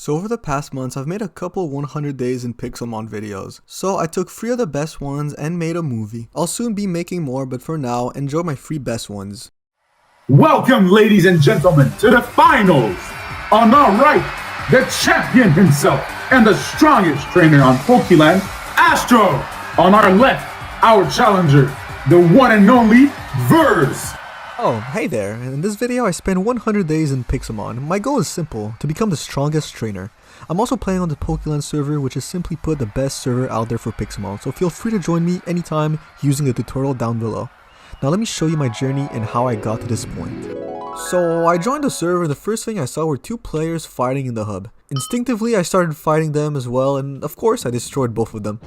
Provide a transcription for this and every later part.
So over the past months, I've made a couple 100 days in Pixelmon videos. So I took 3 of the best ones and made a movie. I'll soon be making more, but for now, enjoy my 3 best ones. Welcome, ladies and gentlemen, to the finals. On our right, the champion himself and the strongest trainer on Pokeland, Astro. On our left, our challenger, the one and only Verse. Oh, hey there. In this video, I spent 100 days in Pixelmon. My goal is simple, to become the strongest trainer. I'm also playing on the Pokeland server, which is simply put the best server out there for Pixelmon, so feel free to join me anytime using the tutorial down below. Now let me show you my journey and how I got to this point. So I joined the server and the first thing I saw were 2 players fighting in the hub. Instinctively I started fighting them as well, and of course I destroyed both of them.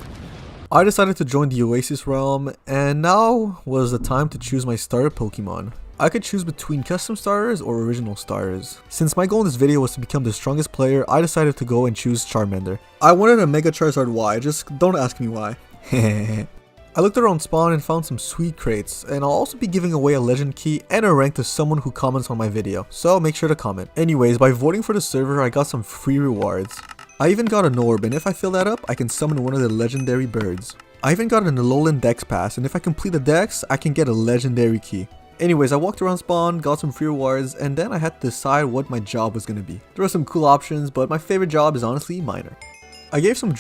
I decided to join the Oasis realm, and now was the time to choose my starter Pokemon. I could choose between custom starters or original starters. Since my goal in this video was to become the strongest player, I decided to go and choose Charmander. I wanted a Mega Charizard Y, just don't ask me why. I looked around spawn and found some sweet crates, and I'll also be giving away a legend key and a rank to someone who comments on my video, so make sure to comment. Anyways, by voting for the server, I got some free rewards. I even got an orb, and if I fill that up, I can summon one of the legendary birds. I even got an Alolan Dex pass, and if I complete the Dex, I can get a legendary key. Anyways, I walked around spawn, got some free rewards, and then I had to decide what my job was gonna be. There were some cool options, but my favorite job is honestly miner. I gave some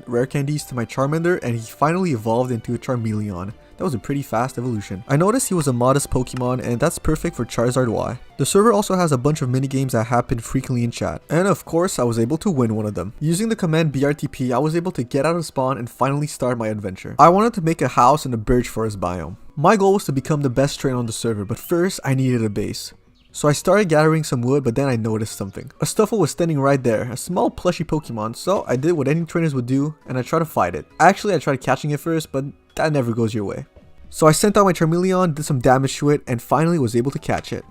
rare candies to my Charmander, and he finally evolved into a Charmeleon. That was a pretty fast evolution. I noticed he was a modest Pokemon, and that's perfect for Charizard Y. The server also has a bunch of minigames that happen frequently in chat, and of course I was able to win one of them. Using the command BRTP, I was able to get out of spawn and finally start my adventure. I wanted to make a house in a birch forest biome. My goal was to become the best trainer on the server, but first I needed a base. So I started gathering some wood, but then I noticed something. A Stuffle was standing right there, a small plushy Pokemon, so I did what any trainers would do, and I tried to fight it. Actually, I tried catching it first, but that never goes your way. So I sent out my Charmeleon, did some damage to it, and finally was able to catch it.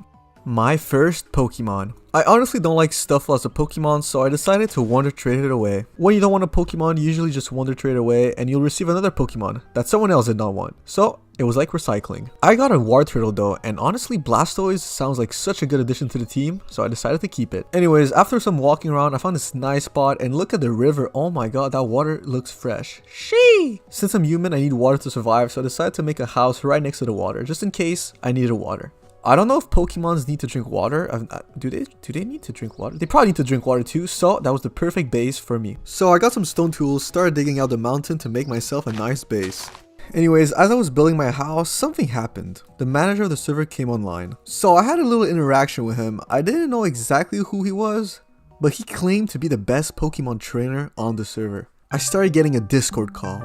My first Pokemon. I honestly don't like Stuffle as a Pokemon, so I decided to Wonder Trade it away. When you don't want a Pokemon, you usually just Wonder Trade it away, and you'll receive another Pokemon that someone else did not want. So it was like recycling. I got a Wartortle though, and honestly Blastoise sounds like such a good addition to the team, so I decided to keep it. Anyways, after some walking around, I found this nice spot, and look at the river. Oh my god, that water looks fresh. Sheesh! Since I'm human, I need water to survive, so I decided to make a house right next to the water, just in case I needed water. I don't know if Pokemons need to drink water. Do they need to drink water? They probably need to drink water too, so that was the perfect base for me. So I got some stone tools, started digging out the mountain to make myself a nice base. Anyways, as I was building my house, something happened. The manager of the server came online. So I had a little interaction with him. I didn't know exactly who he was, but he claimed to be the best Pokemon trainer on the server. I started getting a Discord call.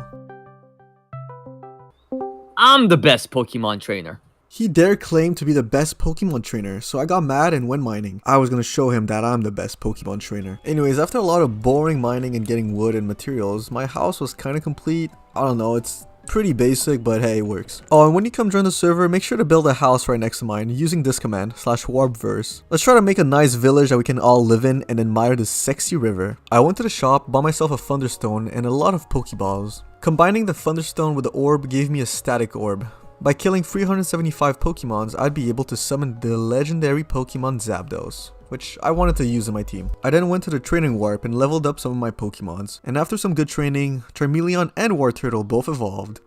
I'm the best Pokemon trainer. He dared claim to be the best Pokemon trainer, so I got mad and went mining. I was gonna show him that I'm the best Pokemon trainer. Anyways, after a lot of boring mining and getting wood and materials, my house was kinda complete. I don't know, it's pretty basic, but hey, it works. Oh, and when you come join the server, make sure to build a house right next to mine using this command, /warpverse. Let's try to make a nice village that we can all live in and admire this sexy river. I went to the shop, bought myself a Thunderstone and a lot of Pokeballs. Combining the Thunderstone with the orb gave me a static orb. By killing 375 Pokemons, I'd be able to summon the legendary Pokemon Zapdos, which I wanted to use in my team. I then went to the training warp and leveled up some of my Pokemons, and after some good training, Charmeleon and Wartortle both evolved.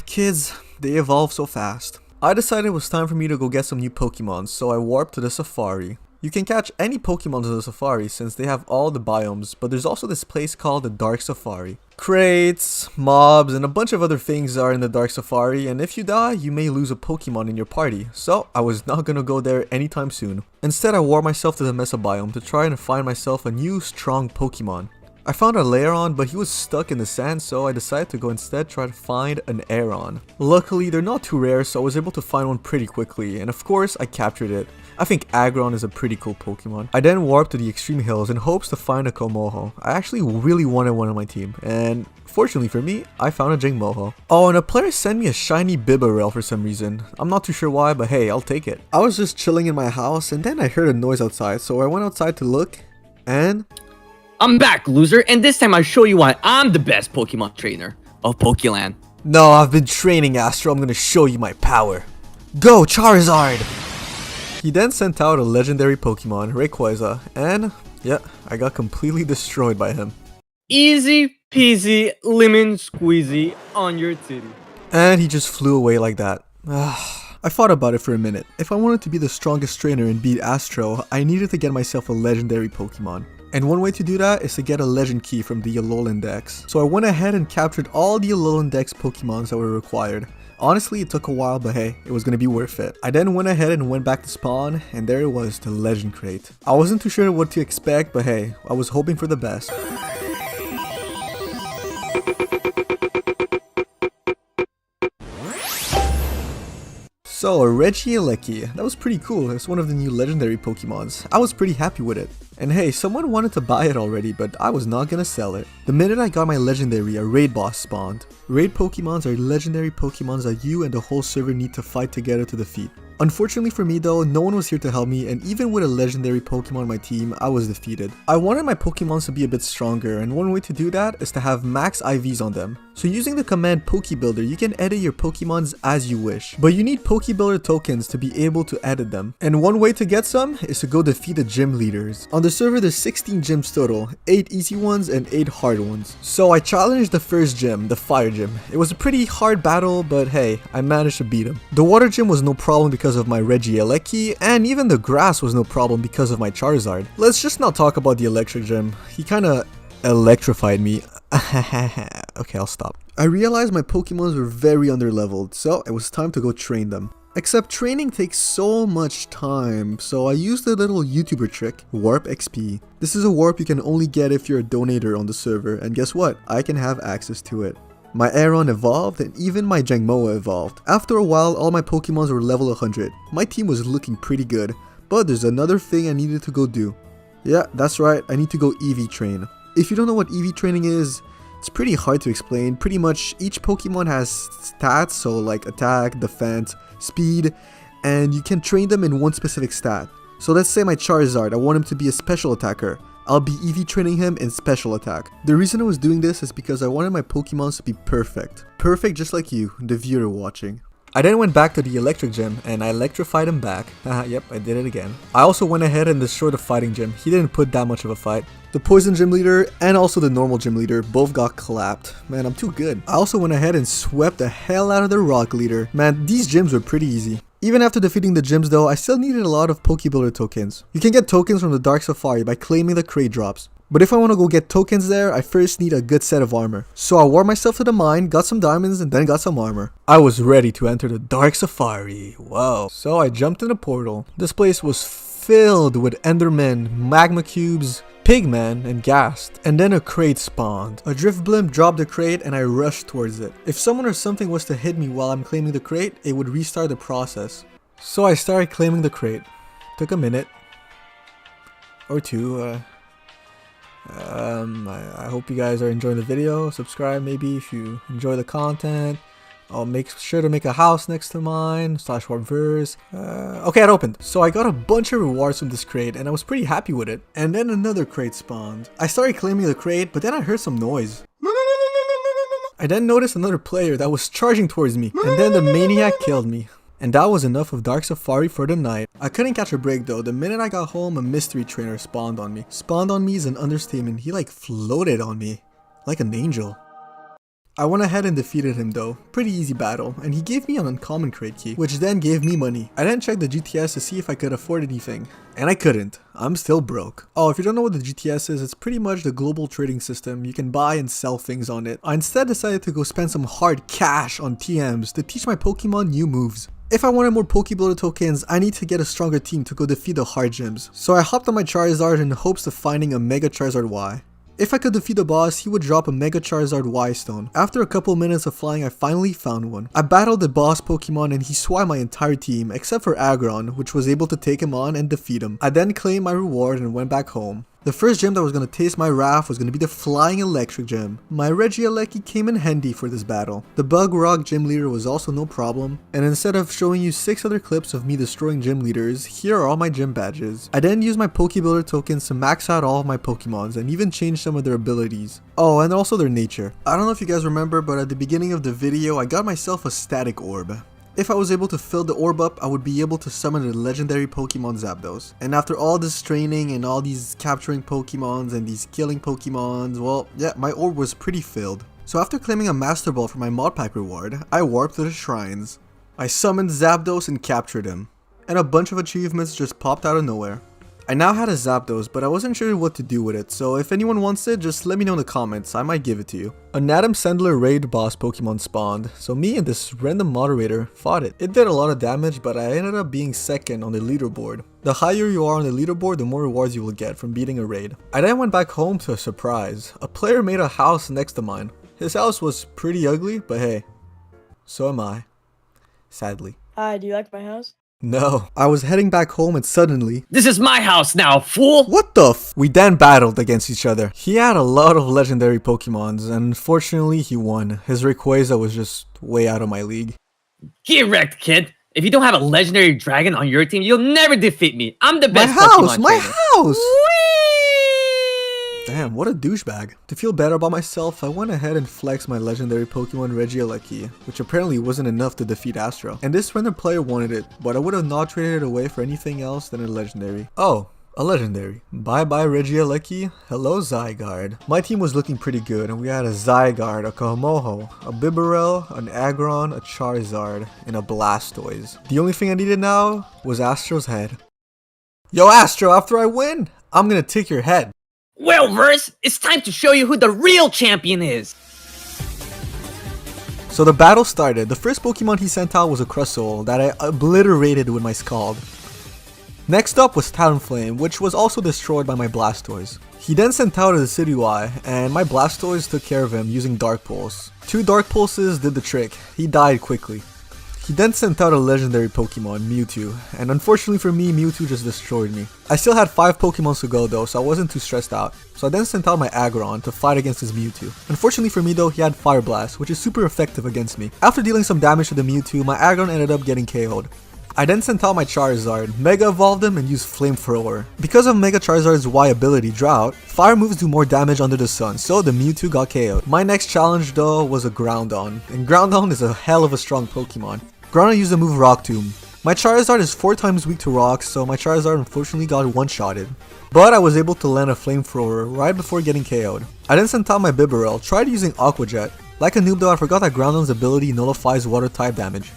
Kids, they evolve so fast. I decided it was time for me to go get some new Pokemon, so I warped to the safari. You can catch any Pokemon in the safari since they have all the biomes, but there's also this place called the Dark Safari. Crates, mobs, and a bunch of other things are in the Dark Safari, and if you die, you may lose a Pokemon in your party, so I was not gonna go there anytime soon. Instead, I wore myself to the Mesa biome to try and find myself a new strong Pokemon. I found a Lairon, but he was stuck in the sand, so I decided to go instead try to find an Aeron. Luckily, they're not too rare, so I was able to find one pretty quickly, and of course, I captured it. I think Aggron is a pretty cool Pokemon. I then warped to the extreme hills in hopes to find a Komoho. I actually really wanted one on my team, and fortunately for me, I found a Jingmoho. Oh, and a player sent me a shiny Bibarel for some reason. I'm not too sure why, but hey, I'll take it. I was just chilling in my house, and then I heard a noise outside, so I went outside to look, and I'm back, loser, and this time I'll show you why I'm the best Pokemon trainer of Pokeland. No, I've been training, Astro. I'm gonna show you my power. Go, Charizard! He then sent out a legendary Pokemon, Rayquaza, and Yeah, I got completely destroyed by him. Easy peasy lemon squeezy on your titty. And he just flew away like that. I thought about it for a minute. If I wanted to be the strongest trainer and beat Astro, I needed to get myself a legendary Pokemon. And one way to do that is to get a legend key from the Alolan Dex. So I went ahead and captured all the Alolan Dex Pokemons that were required. Honestly, it took a while, but hey, it was gonna be worth it. I then went ahead and went back to spawn, and there it was, the legend crate. I wasn't too sure what to expect, but hey, I was hoping for the best. So, a Regieleki, that was pretty cool. It's one of the new legendary Pokemons. I was pretty happy with it. And hey, someone wanted to buy it already, but I was not gonna sell it. The minute I got my legendary, a raid boss spawned. Raid Pokemons are legendary Pokemons that you and the whole server need to fight together to defeat. Unfortunately for me though, no one was here to help me, and even with a legendary Pokemon on my team, I was defeated. I wanted my Pokemons to be a bit stronger, and one way to do that is to have max IVs on them. So using the command Pokebuilder, you can edit your Pokemons as you wish. But you need Pokebuilder tokens to be able to edit them. And one way to get some is to go defeat the gym leaders. On the server there's 16 gyms total, 8 easy ones and 8 hard ones. So I challenged the first gym, the fire gym. It was a pretty hard battle, but hey, I managed to beat him. The water gym was no problem because of my Regieleki, and even the grass was no problem because of my Charizard. Let's just not talk about the electric gym. He kinda electrified me. Okay, I'll stop. I realized my Pokemons were very underleveled, so it was time to go train them. Except training takes so much time, so I used a little YouTuber trick, Warp XP. This is a warp you can only get if you're a donator on the server, and guess what? I can have access to it. My Aeron evolved, and even my Jangmoa evolved. After a while, all my Pokemons were level 100. My team was looking pretty good, but there's another thing I needed to go do. Yeah, that's right, I need to go EV train. If you don't know what EV training is, it's pretty hard to explain. Pretty much each Pokemon has stats, so like attack, defense, speed, and you can train them in one specific stat. So let's say my Charizard, I want him to be a special attacker. I'll be EV training him in special attack. The reason I was doing this is because I wanted my Pokemons to be perfect. Perfect just like you, the viewer watching. I then went back to the electric gym and I electrified him back. Yep, I did it again. I also went ahead and destroyed the fighting gym. He didn't put that much of a fight. The poison gym leader and also the normal gym leader both got clapped. Man, I'm too good. I also went ahead and swept the hell out of the rock leader. Man, these gyms were pretty easy. Even after defeating the gyms though, I still needed a lot of Pokebuilder tokens. You can get tokens from the Dark Safari by claiming the crate drops. But if I want to go get tokens there, I first need a good set of armor. So I wore myself to the mine, got some diamonds, and then got some armor. I was ready to enter the Dark Safari. Wow. So I jumped in the portal. This place was filled with Endermen, magma cubes, Pigman, and Ghast. And then a crate spawned. A drift blimp dropped the crate and I rushed towards it. If someone or something was to hit me while I'm claiming the crate, it would restart the process. So I started claiming the crate. Took a minute. Or two. I hope you guys are enjoying the video. Subscribe maybe if you enjoy the content. I'll make sure to make a house next to mine, /warpverse. Okay, it opened. So I got a bunch of rewards from this crate and I was pretty happy with it. And then another crate spawned. I started claiming the crate, but then I heard some noise. I then noticed another player that was charging towards me, and then the maniac killed me. And that was enough of Dark Safari for the night. I couldn't catch a break though. The minute I got home, a mystery trainer spawned on me. Spawned on me is an understatement. He like floated on me. Like an angel. I went ahead and defeated him though. Pretty easy battle. And he gave me an uncommon crate key, which then gave me money. I then checked the GTS to see if I could afford anything. And I couldn't. I'm still broke. Oh, if you don't know what the GTS is, it's pretty much the global trading system. You can buy and sell things on it. I instead decided to go spend some hard cash on TMs to teach my Pokemon new moves. If I wanted more Pokebuilder tokens, I need to get a stronger team to go defeat the hard gyms. So I hopped on my Charizard in hopes of finding a Mega Charizard Y. If I could defeat the boss, he would drop a Mega Charizard Y stone. After a couple minutes of flying, I finally found one. I battled the boss Pokemon and he swiped my entire team except for Aggron, which was able to take him on and defeat him. I then claimed my reward and went back home. The first gym that was going to taste my wrath was going to be the Flying Electric Gym. My Regieleki came in handy for this battle. The Bug Rock Gym Leader was also no problem, and instead of showing you 6 other clips of me destroying gym leaders, here are all my gym badges. I then used my Pokebuilder tokens to max out all of my Pokemons and even change some of their abilities. Oh, and also their nature. I don't know if you guys remember, but at the beginning of the video, I got myself a static orb. If I was able to fill the orb up, I would be able to summon the legendary Pokemon Zapdos. And after all this training and all these capturing Pokemons and these killing Pokemons, well, yeah, my orb was pretty filled. So after claiming a Master Ball for my mod pack reward, I warped to the shrines. I summoned Zapdos and captured him. And a bunch of achievements just popped out of nowhere. I now had a Zapdos, but I wasn't sure what to do with it, so if anyone wants it, just let me know in the comments, I might give it to you. An Adam Sandler raid boss Pokemon spawned, so me and this random moderator fought it. It did a lot of damage, but I ended up being second on the leaderboard. The higher you are on the leaderboard, the more rewards you will get from beating a raid. I then went back home to a surprise. A player made a house next to mine. His house was pretty ugly, but hey, so am I. Sadly. Hi, do you like my house? No. I was heading back home and suddenly... This is my house now, fool! What the f... We then battled against each other. He had a lot of legendary Pokemons, and unfortunately he won. His Rayquaza was just way out of my league. Get wrecked, kid! If you don't have a legendary dragon on your team, you'll never defeat me. I'm the best Pokemon My trainer. house! Damn, what a douchebag. To feel better about myself, I went ahead and flexed my legendary Pokemon Regieleki, which apparently wasn't enough to defeat Astro. And this random player wanted it, but I would have not traded it away for anything else than a legendary. Oh, a legendary. Bye bye Regieleki, hello Zygarde. My team was looking pretty good, and we had a Zygarde, a Komoho, a Bibarel, an Aggron, a Charizard, and a Blastoise. The only thing I needed now was Astro's head. Yo Astro, after I win, I'm gonna take your head. Well, Verse, it's time to show you who the real champion is. So the battle started. The first Pokemon he sent out was a Crustle that I obliterated with my Scald. Next up was Talonflame, which was also destroyed by my Blastoise. He then sent out a Decidueye, and my Blastoise took care of him using Dark Pulse. 2 Dark Pulses did the trick. He died quickly. He then sent out a legendary Pokemon, Mewtwo, and unfortunately for me, Mewtwo just destroyed me. I still had 5 Pokemons to go though, so I wasn't too stressed out. So I then sent out my Aggron to fight against his Mewtwo. Unfortunately for me though, he had Fire Blast, which is super effective against me. After dealing some damage to the Mewtwo, my Aggron ended up getting KO'd. I then sent out my Charizard, Mega Evolved him, and used Flamethrower. Because of Mega Charizard's Y ability, Drought, fire moves do more damage under the sun, so the Mewtwo got KO'd. My next challenge though was a Groudon, and Groudon is a hell of a strong Pokemon. Groudon used the move Rock Tomb. My Charizard is 4 times weak to rocks, so my Charizard unfortunately got one-shotted. But I was able to land a Flamethrower right before getting KO'd. I then sent out my Bibarel, tried using Aqua Jet. Like a noob though, I forgot that Groudon's ability nullifies water type damage.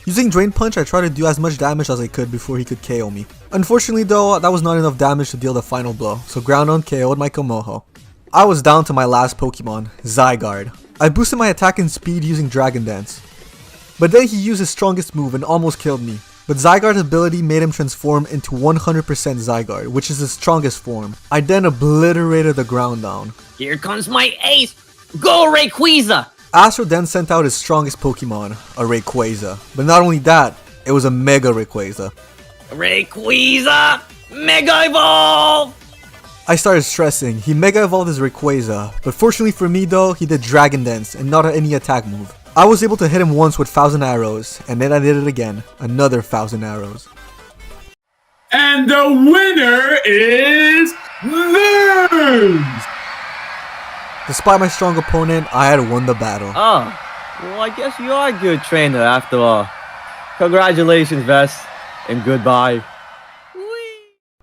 Using Drain Punch, I tried to do as much damage as I could before he could KO me. Unfortunately though, that was not enough damage to deal the final blow, so Groudon KO'd my Komoho. I was down to my last Pokemon, Zygarde. I boosted my attack and speed using Dragon Dance. But then he used his strongest move and almost killed me. But Zygarde's ability made him transform into 100% Zygarde, which is his strongest form. I then obliterated the Groudon. Here comes my ace! Go Rayquaza! Astro then sent out his strongest Pokemon, a Rayquaza. But not only that, it was a Mega Rayquaza. Rayquaza! Mega Evolve! I started stressing. He Mega Evolved his Rayquaza, but fortunately for me though, he did Dragon Dance and not any attack move. I was able to hit him once with 1,000 arrows, and then I did it again, another 1,000 arrows. And the winner is Nerds! Despite my strong opponent, I had won the battle. Oh, well I guess you are a good trainer after all. Congratulations, Vest, and goodbye.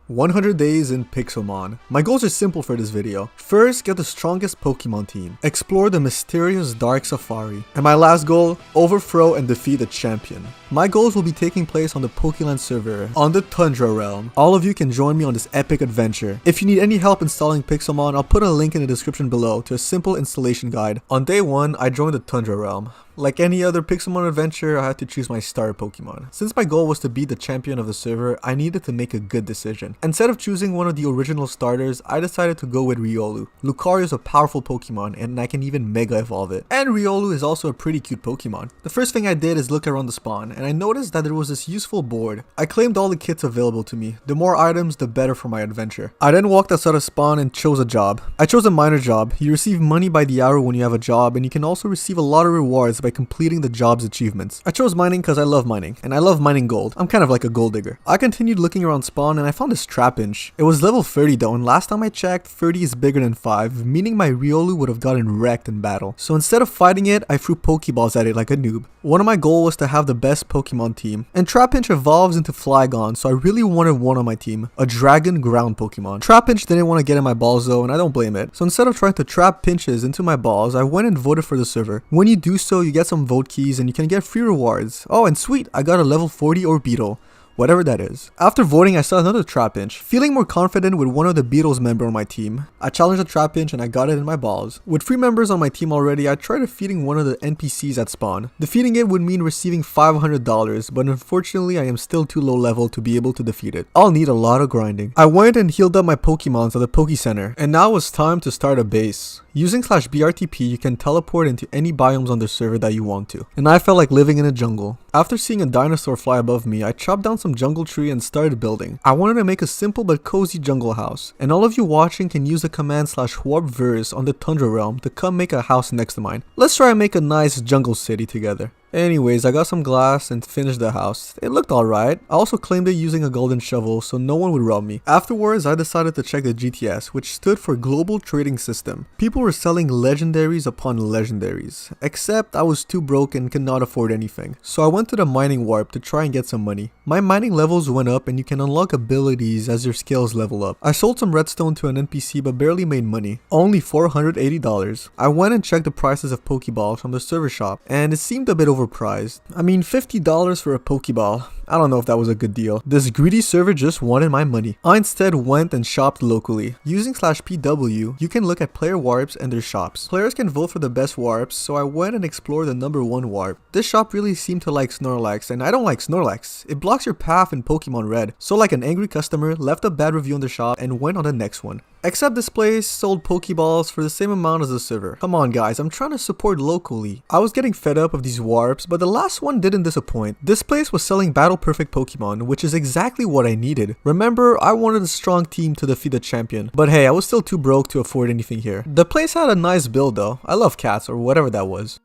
100 days in Pixelmon. My goals are simple for this video. First, get the strongest Pokemon team. Explore the mysterious Dark Safari. And my last goal, overthrow and defeat the champion. My goals will be taking place on the Pokéland server, on the Tundra realm. All of you can join me on this epic adventure. If you need any help installing Pixelmon, I'll put a link in the description below to a simple installation guide. On day 1, I joined the Tundra realm. Like any other Pixelmon adventure, I had to choose my starter Pokemon. Since my goal was to be the champion of the server, I needed to make a good decision. Instead of choosing one of the original starters, I decided to go with Riolu. Lucario is a powerful Pokemon, and I can even Mega Evolve it. And Riolu is also a pretty cute Pokemon. The first thing I did is look around the spawn, and I noticed that there was this useful board. I claimed all the kits available to me. The more items, the better for my adventure. I then walked outside of spawn and chose a job. I chose a miner job. You receive money by the hour when you have a job, and you can also receive a lot of rewards by completing the job's achievements. I chose mining because I love mining, and I love mining gold. I'm kind of like a gold digger. I continued looking around spawn and I found this trap inch. It was level 30 though, and last time I checked, 30 is bigger than 5, meaning my Riolu would have gotten wrecked in battle. So instead of fighting it, I threw Pokeballs at it like a noob. One of my goals was to have the best Pokemon team, and Trapinch evolves into Flygon, so I really wanted one on my team, a Dragon Ground Pokemon. Trapinch didn't want to get in my balls though, and I don't blame it. So instead of trying to trap pinches into my balls, I went and voted for the server. When you do so, you get some vote keys and you can get free rewards. Oh, and sweet, I got a level 40 Orbeetle. Whatever that is. After voting, I saw another Trapinch. Feeling more confident with one of the Beatles member on my team, I challenged the Trapinch and I got it in my balls. With 3 members on my team already, I tried defeating one of the NPCs at spawn. Defeating it would mean receiving $500, but unfortunately I am still too low level to be able to defeat it. I'll need a lot of grinding. I went and healed up my Pokemons at the Poke Center, and now it's time to start a base. Using /BRTP, you can teleport into any biomes on the server that you want to, and I felt like living in a jungle. After seeing a dinosaur fly above me, I chopped down some jungle tree and started building. I wanted to make a simple but cozy jungle house, and all of you watching can use the command /warpverse on the Tundra realm to come make a house next to mine. Let's try and make a nice jungle city together. Anyways, I got some glass and finished the house. It looked alright. I also claimed it using a golden shovel so no one would rob me. Afterwards, I decided to check the GTS, which stood for Global Trading System. People were selling legendaries upon legendaries, except I was too broke and could not afford anything. So I went to the mining warp to try and get some money. My mining levels went up and you can unlock abilities as your skills level up. I sold some redstone to an NPC but barely made money. Only $480. I went and checked the prices of Pokeballs from the server shop, and it seemed a bit overpriced. I mean, $50 for a Pokeball. I don't know if that was a good deal. This greedy server just wanted my money. I instead went and shopped locally. Using /PW, you can look at player warps and their shops. Players can vote for the best warps, so I went and explored the #1 warp. This shop really seemed to like Snorlax, and I don't like Snorlax. It blocks your path in Pokemon Red. So like an angry customer, left a bad review on the shop and went on the next one. Except this place sold Pokeballs for the same amount as the server. Come on guys, I'm trying to support locally. I was getting fed up of these warps, but the last one didn't disappoint. This place was selling battle perfect Pokemon, which is exactly what I needed. Remember, I wanted a strong team to defeat the champion, but hey, I was still too broke to afford anything here. The place had a nice build though. I love cats, or whatever that was.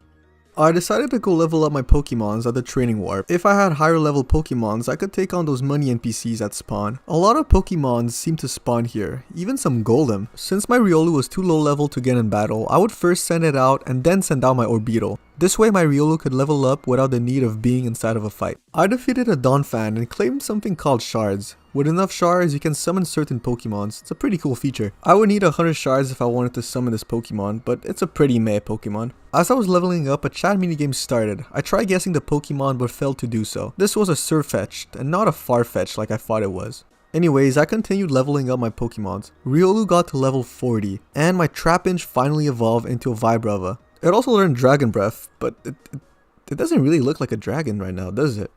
I decided to go level up my Pokemons at the training warp. If I had higher level Pokemons, I could take on those money NPCs at spawn. A lot of Pokemons seem to spawn here, even some Golem. Since my Riolu was too low level to get in battle, I would first send it out and then send out my Orbeetle. This way my Riolu could level up without the need of being inside of a fight. I defeated a Donphan and claimed something called shards. With enough shards, you can summon certain Pokemons. It's a pretty cool feature. I would need 100 shards if I wanted to summon this Pokemon, but it's a pretty meh Pokemon. As I was leveling up, a chat minigame started. I tried guessing the Pokemon but failed to do so. This was a Surfetch'd and not a Farfetch'd like I thought it was. Anyways, I continued leveling up my Pokemons. Riolu got to level 40, and my Trapinch finally evolved into a Vibrava. It also learned Dragon Breath, but it doesn't really look like a dragon right now, does it?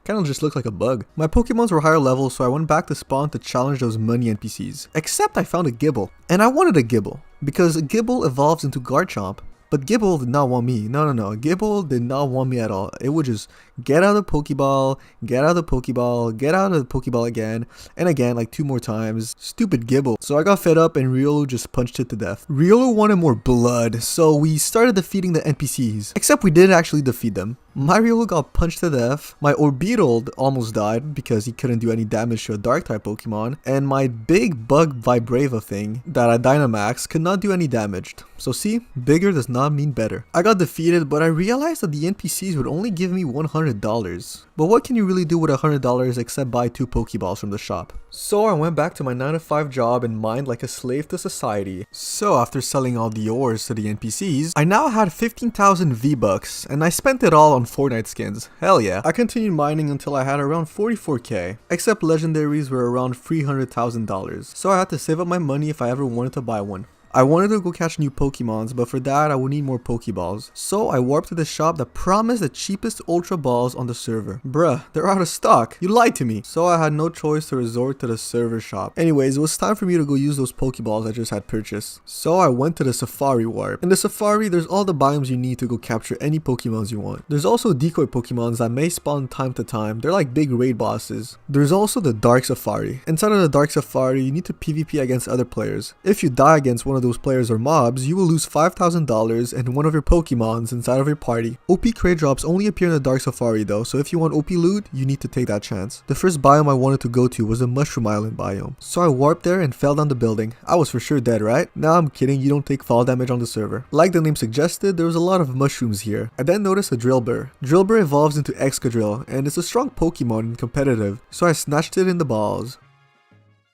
Kinda just looks like a bug. My Pokemons were higher level, so I went back to spawn to challenge those money NPCs. Except I found a Gibble. And I wanted a Gibble, because Gibble evolves into Garchomp. But Gibble did not want me. No. Gibble did not want me at all. It would just get out of the Pokeball, get out of the Pokeball, get out of the Pokeball again, and again like 2 more times. Stupid Gibble. So I got fed up and Riolu just punched it to death. Riolu wanted more blood, so we started defeating the NPCs. Except we didn't actually defeat them. My Riolu got punched to death, my Orbeetle almost died because he couldn't do any damage to a Dark-type Pokemon, and my big bug Vibrava thing that I Dynamax could not do any damage. So see, bigger does not mean better. I got defeated, but I realized that the NPCs would only give me $100. But what can you really do with $100 except buy 2 Pokeballs from the shop? So I went back to my 9-to-5 job and mined like a slave to society. So after selling all the ores to the NPCs, I now had 15,000 V-Bucks, and I spent it all on Fortnite skins. Hell yeah. I continued mining until I had around 44k, except legendaries were around $300,000, so I had to save up my money if I ever wanted to buy one. I wanted to go catch new Pokemons, but for that I would need more Pokeballs. So I warped to the shop that promised the cheapest Ultra Balls on the server. Bruh, they're out of stock. You lied to me. So I had no choice to resort to the server shop. Anyways, it was time for me to go use those Pokeballs I just had purchased. So I went to the Safari Warp. In the Safari, there's all the biomes you need to go capture any Pokemons you want. There's also decoy Pokemons that may spawn time to time. They're like big raid bosses. There's also the Dark Safari. Inside of the Dark Safari, you need to PvP against other players. If you die against one of those players or mobs, you will lose $5,000 and one of your Pokemons inside of your party. OP crate drops only appear in the Dark Safari though, so if you want OP loot, you need to take that chance. The first biome I wanted to go to was the Mushroom Island biome. So I warped there and fell down the building. I was for sure dead, right? Nah, I'm kidding, you don't take fall damage on the server. Like the name suggested, there was a lot of mushrooms here. I then noticed a Drillbur. Drillbur evolves into Excadrill, and it's a strong Pokemon and competitive, so I snatched it in the balls.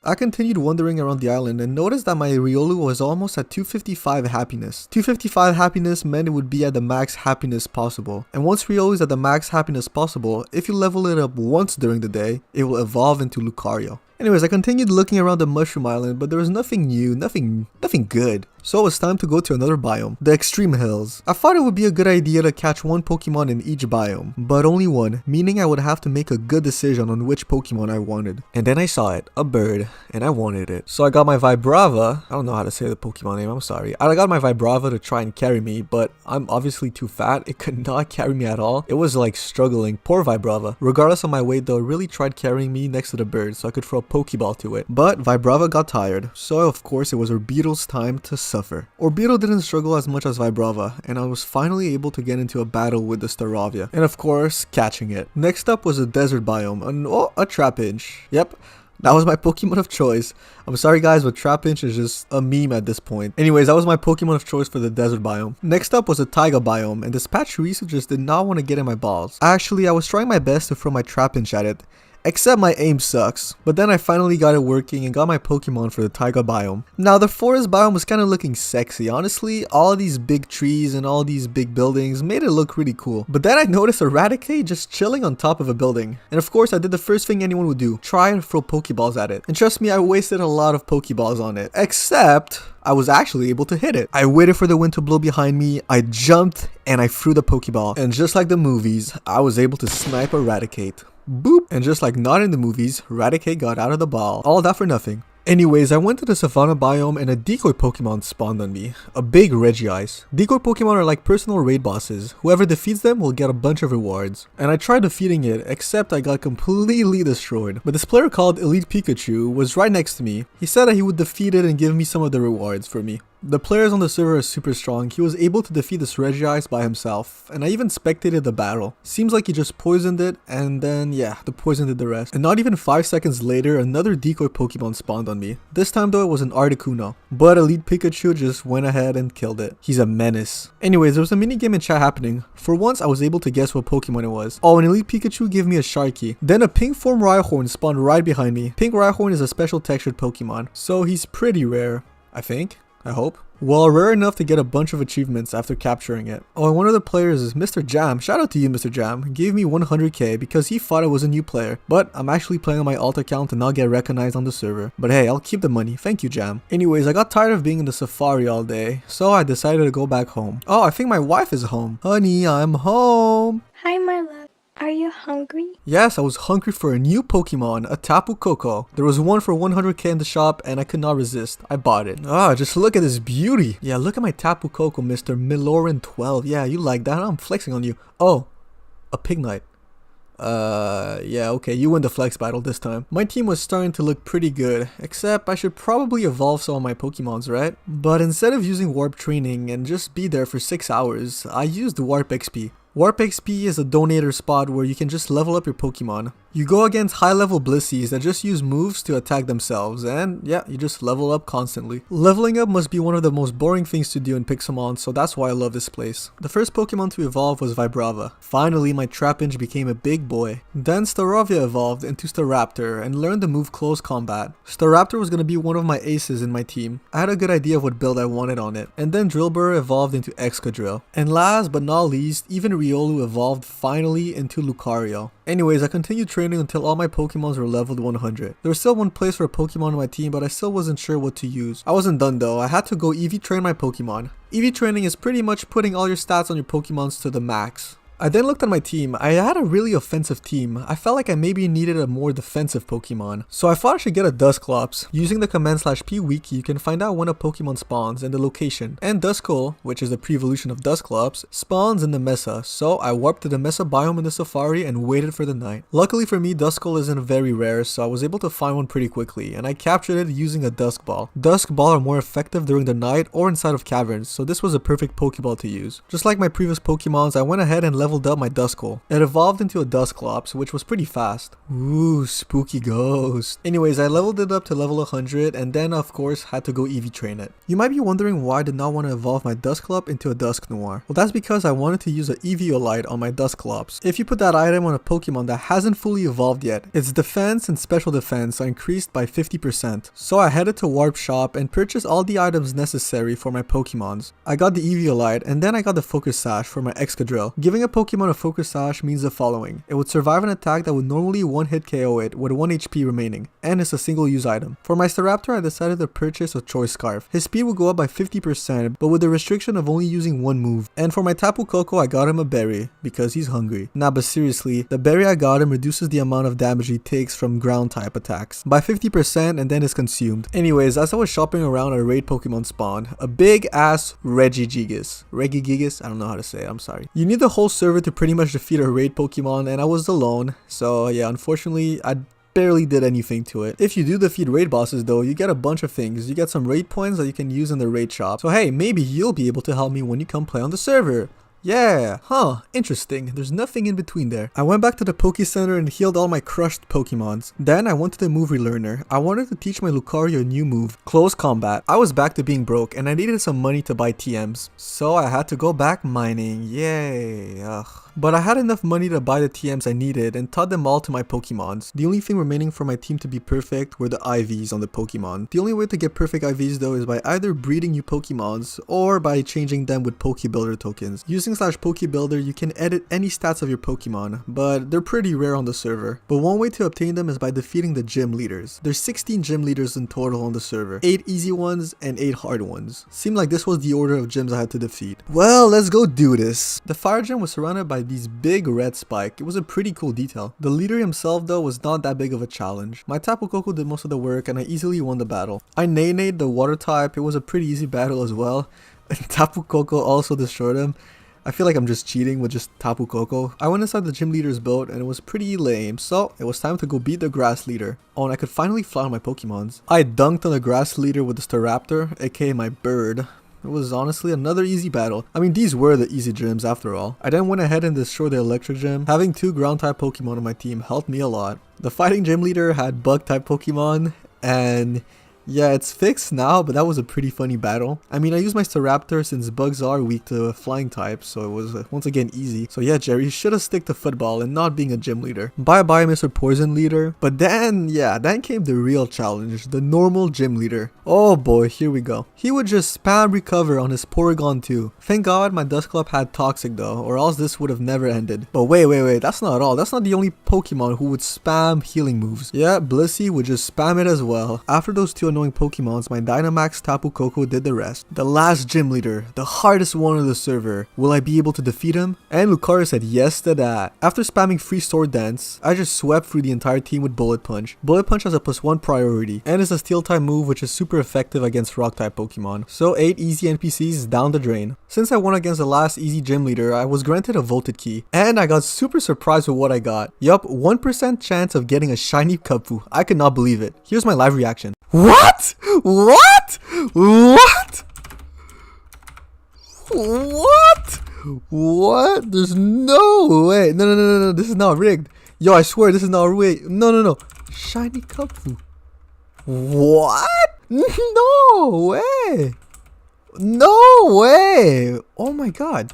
I continued wandering around the island and noticed that my Riolu was almost at 255 happiness. 255 happiness meant it would be at the max happiness possible. And once Riolu is at the max happiness possible, if you level it up once during the day, it will evolve into Lucario. Anyways, I continued looking around the Mushroom Island, but there was nothing new, nothing good. So it was time to go to another biome, the Extreme Hills. I thought it would be a good idea to catch one Pokemon in each biome, but only one, meaning I would have to make a good decision on which Pokemon I wanted. And then I saw it, a bird, and I wanted it. So I got my Vibrava, I don't know how to say the Pokemon name, I'm sorry. I got my Vibrava to try and carry me, but I'm obviously too fat, it could not carry me at all. It was like struggling, poor Vibrava. Regardless of my weight though, it really tried carrying me next to the bird so I could throw a Pokeball to it. But Vibrava got tired, so of course it was Orbeetle's time to suffer. Orbeetle didn't struggle as much as Vibrava, and I was finally able to get into a battle with the Staravia, and of course, catching it. Next up was a desert biome, and oh, a Trapinch. Yep. That was my Pokemon of choice. I'm sorry guys, but Trapinch is just a meme at this point. Anyways, that was my Pokemon of choice for the desert biome. Next up was a Taiga biome, and this Pachirisu just did not want to get in my balls. Actually, I was trying my best to throw my Trapinch at it. Except my aim sucks. But then I finally got it working and got my Pokemon for the Taiga biome. Now the forest biome was kind of looking sexy. Honestly, all these big trees and all these big buildings made it look really cool. But then I noticed a Raticate just chilling on top of a building. And of course I did the first thing anyone would do. Try and throw Pokeballs at it. And trust me, I wasted a lot of Pokeballs on it. Except I was actually able to hit it. I waited for the wind to blow behind me, I jumped, and I threw the Pokeball. And just like the movies, I was able to snipe a Raticate. Boop! And just like not in the movies, Raticate got out of the ball. All that for nothing. Anyways, I went to the Savannah biome and a decoy Pokemon spawned on me. A big Regice. Decoy Pokemon are like personal raid bosses. Whoever defeats them will get a bunch of rewards. And I tried defeating it, except I got completely destroyed. But this player called Elite Pikachu was right next to me. He said that he would defeat it and give me some of the rewards for me. The players on the server are super strong. He was able to defeat this Regice by himself, and I even spectated the battle. Seems like he just poisoned it, and then yeah, the poison did the rest. And not even 5 seconds later, another decoy Pokemon spawned on me. This time though, it was an Articuno, but Elite Pikachu just went ahead and killed it. He's a menace. Anyways, there was a minigame in chat happening. For once, I was able to guess what Pokemon it was. Oh, and Elite Pikachu gave me a Sharky. Then a pink form Rhyhorn spawned right behind me. Pink Rhyhorn is a special textured Pokemon, so he's pretty rare, I think. I hope. Well, rare enough to get a bunch of achievements after capturing it. Oh, and one of the players is Mr. Jam. Shout out to you, Mr. Jam. Gave me 100k because he thought I was a new player. But I'm actually playing on my alt account to not get recognized on the server. But hey, I'll keep the money. Thank you, Jam. Anyways, I got tired of being in the safari all day, so I decided to go back home. Oh, I think my wife is home. Honey, I'm home. Hi, my love. Are you hungry? Yes, I was hungry for a new Pokemon, a Tapu Koko. There was one for 100k in the shop and I could not resist. I bought it. Ah, just look at this beauty. Yeah, look at my Tapu Koko, Mr. Miloran 12. Yeah, you like that? I'm flexing on you. Oh, a Pignite. Yeah, okay, you win the flex battle this time. My team was starting to look pretty good, except I should probably evolve some of my Pokemons, right? But instead of using Warp Training and just be there for 6 hours, I used Warp XP. Warp XP is a donator spot where you can just level up your Pokemon. You go against high level Blissies that just use moves to attack themselves, and yeah, you just level up constantly. Leveling up must be one of the most boring things to do in Pixelmon, so that's why I love this place. The first Pokemon to evolve was Vibrava. Finally, my Trapinch became a big boy. Then Staravia evolved into Staraptor and learned the move Close Combat. Staraptor was going to be one of my aces in my team. I had a good idea of what build I wanted on it. And then Drillbur evolved into Excadrill. And last but not least, even Riolu evolved finally into Lucario. Anyways, I continued training until all my Pokemons were leveled 100. There was still one place for a Pokemon on my team, but I still wasn't sure what to use. I wasn't done though, I had to go EV train my Pokemon. EV training is pretty much putting all your stats on your Pokemons to the max. I then looked at my team. I had a really offensive team. I felt like I maybe needed a more defensive Pokemon. So I thought I should get a Dusclops. Using the command /p wiki, you can find out when a Pokemon spawns and the location. And Duskull, which is the pre-evolution of Dusclops, spawns in the Mesa. So I warped to the Mesa biome in the Safari and waited for the night. Luckily for me, Duskull isn't very rare, so I was able to find one pretty quickly. And I captured it using a Dusk Ball. Dusk Ball are more effective during the night or inside of caverns, so this was a perfect Pokeball to use. Just like my previous Pokemons, I went ahead and leveled up my Duskull. It evolved into a Dusclops, which was pretty fast. Ooh, spooky ghost. Anyways, I leveled it up to level 100 and then of course had to go EV train it. You might be wondering why I did not want to evolve my Dusclops into a Dusknoir. Well, that's because I wanted to use an Eviolite on my Dusclops. If you put that item on a Pokemon that hasn't fully evolved yet, its defense and special defense are increased by 50%. So I headed to Warp Shop and purchased all the items necessary for my Pokemons. I got the Eviolite and then I got the Focus Sash for my Excadrill. Giving a Pokemon a Focus Sash means the following. It would survive an attack that would normally one-hit KO it with 1 HP remaining, and it's a single-use item. For my Staraptor, I decided to purchase a Choice Scarf. His speed will go up by 50%, but with the restriction of only using one move. And for my Tapu Koko, I got him a berry, because he's hungry. Nah, but seriously, the berry I got him reduces the amount of damage he takes from ground-type attacks by 50% and then is consumed. Anyways, as I was shopping around, a raid Pokemon spawned. A big-ass Regigigas. Regigigas? I don't know how to say it, I'm sorry. You need the whole server to pretty much defeat a raid Pokemon, and I was alone, so yeah, unfortunately I barely did anything to it. If you do defeat raid bosses though, you get a bunch of things. You get some raid points that you can use in the raid shop, so hey, maybe you'll be able to help me when you come play on the server. Yeah, interesting. There's nothing in between there. I went back to the Poke Center and healed all my crushed Pokemons. Then I went to the move relearner. I wanted to teach my Lucario a new move, Close Combat. I was back to being broke and I needed some money to buy TMs. So I had to go back mining. Yay. Ugh. But I had enough money to buy the TMs I needed and taught them all to my Pokemons. The only thing remaining for my team to be perfect were the IVs on the Pokemon. The only way to get perfect IVs though is by either breeding new Pokemons or by changing them with Pokebuilder tokens. Using /Pokebuilder, you can edit any stats of your Pokemon, but they're pretty rare on the server. But one way to obtain them is by defeating the gym leaders. There's 16 gym leaders in total on the server, 8 easy ones and 8 hard ones. Seemed like this was the order of gyms I had to defeat. Well, let's go do this. The fire gym was surrounded by these big red spike. It was a pretty cool detail. The leader himself though was not that big of a challenge. My Tapu Koko did most of the work and I easily won the battle. I Nade the water type. It was a pretty easy battle as well. And Tapu Koko also destroyed him. I feel like I'm just cheating with just Tapu Koko. I went inside the gym leader's boat and it was pretty lame, so it was time to go beat the grass leader. Oh, and I could finally fly on my Pokemons. I dunked on the grass leader with the Staraptor, aka my bird. It was honestly another easy battle. I mean, these were the easy gyms after all. I then went ahead and destroyed the electric gym. Having 2 ground type Pokemon on my team helped me a lot. The fighting gym leader had bug type Pokemon and yeah, it's fixed now, but that was a pretty funny battle. I mean, I used my Staraptor since bugs are weak to flying types, so it was once again easy. So yeah, Jerry, you should have stick to football and not being a gym leader. Bye bye, Mr. Poison Leader. But then, yeah, then came the real challenge, the normal gym leader. Oh boy, here we go. He would just spam recover on his Porygon too. Thank God my Dusclops had Toxic though, or else this would have never ended. But wait, that's not all. That's not the only Pokemon who would spam healing moves. Yeah, Blissey would just spam it as well. After those 2 annoying Pokemons, my Dynamax Tapu Koko did the rest. The last gym leader, the hardest one on the server. Will I be able to defeat him? And Lucario said yes to that. After spamming free Sword Dance, I just swept through the entire team with Bullet Punch. Bullet Punch has a +1 priority, and is a Steel type move which is super effective against Rock type Pokemon. So 8 easy NPCs down the drain. Since I won against the last easy gym leader, I was granted a Volted Key, and I got super surprised with what I got. Yup, 1% chance of getting a shiny Cubfu. I could not believe it. Here's my live reaction. What? What? What? What? What? There's no way. No. This is not rigged. Yo, I swear this is not rigged. No. Shiny Cubfu. What? No way. No way. Oh my god.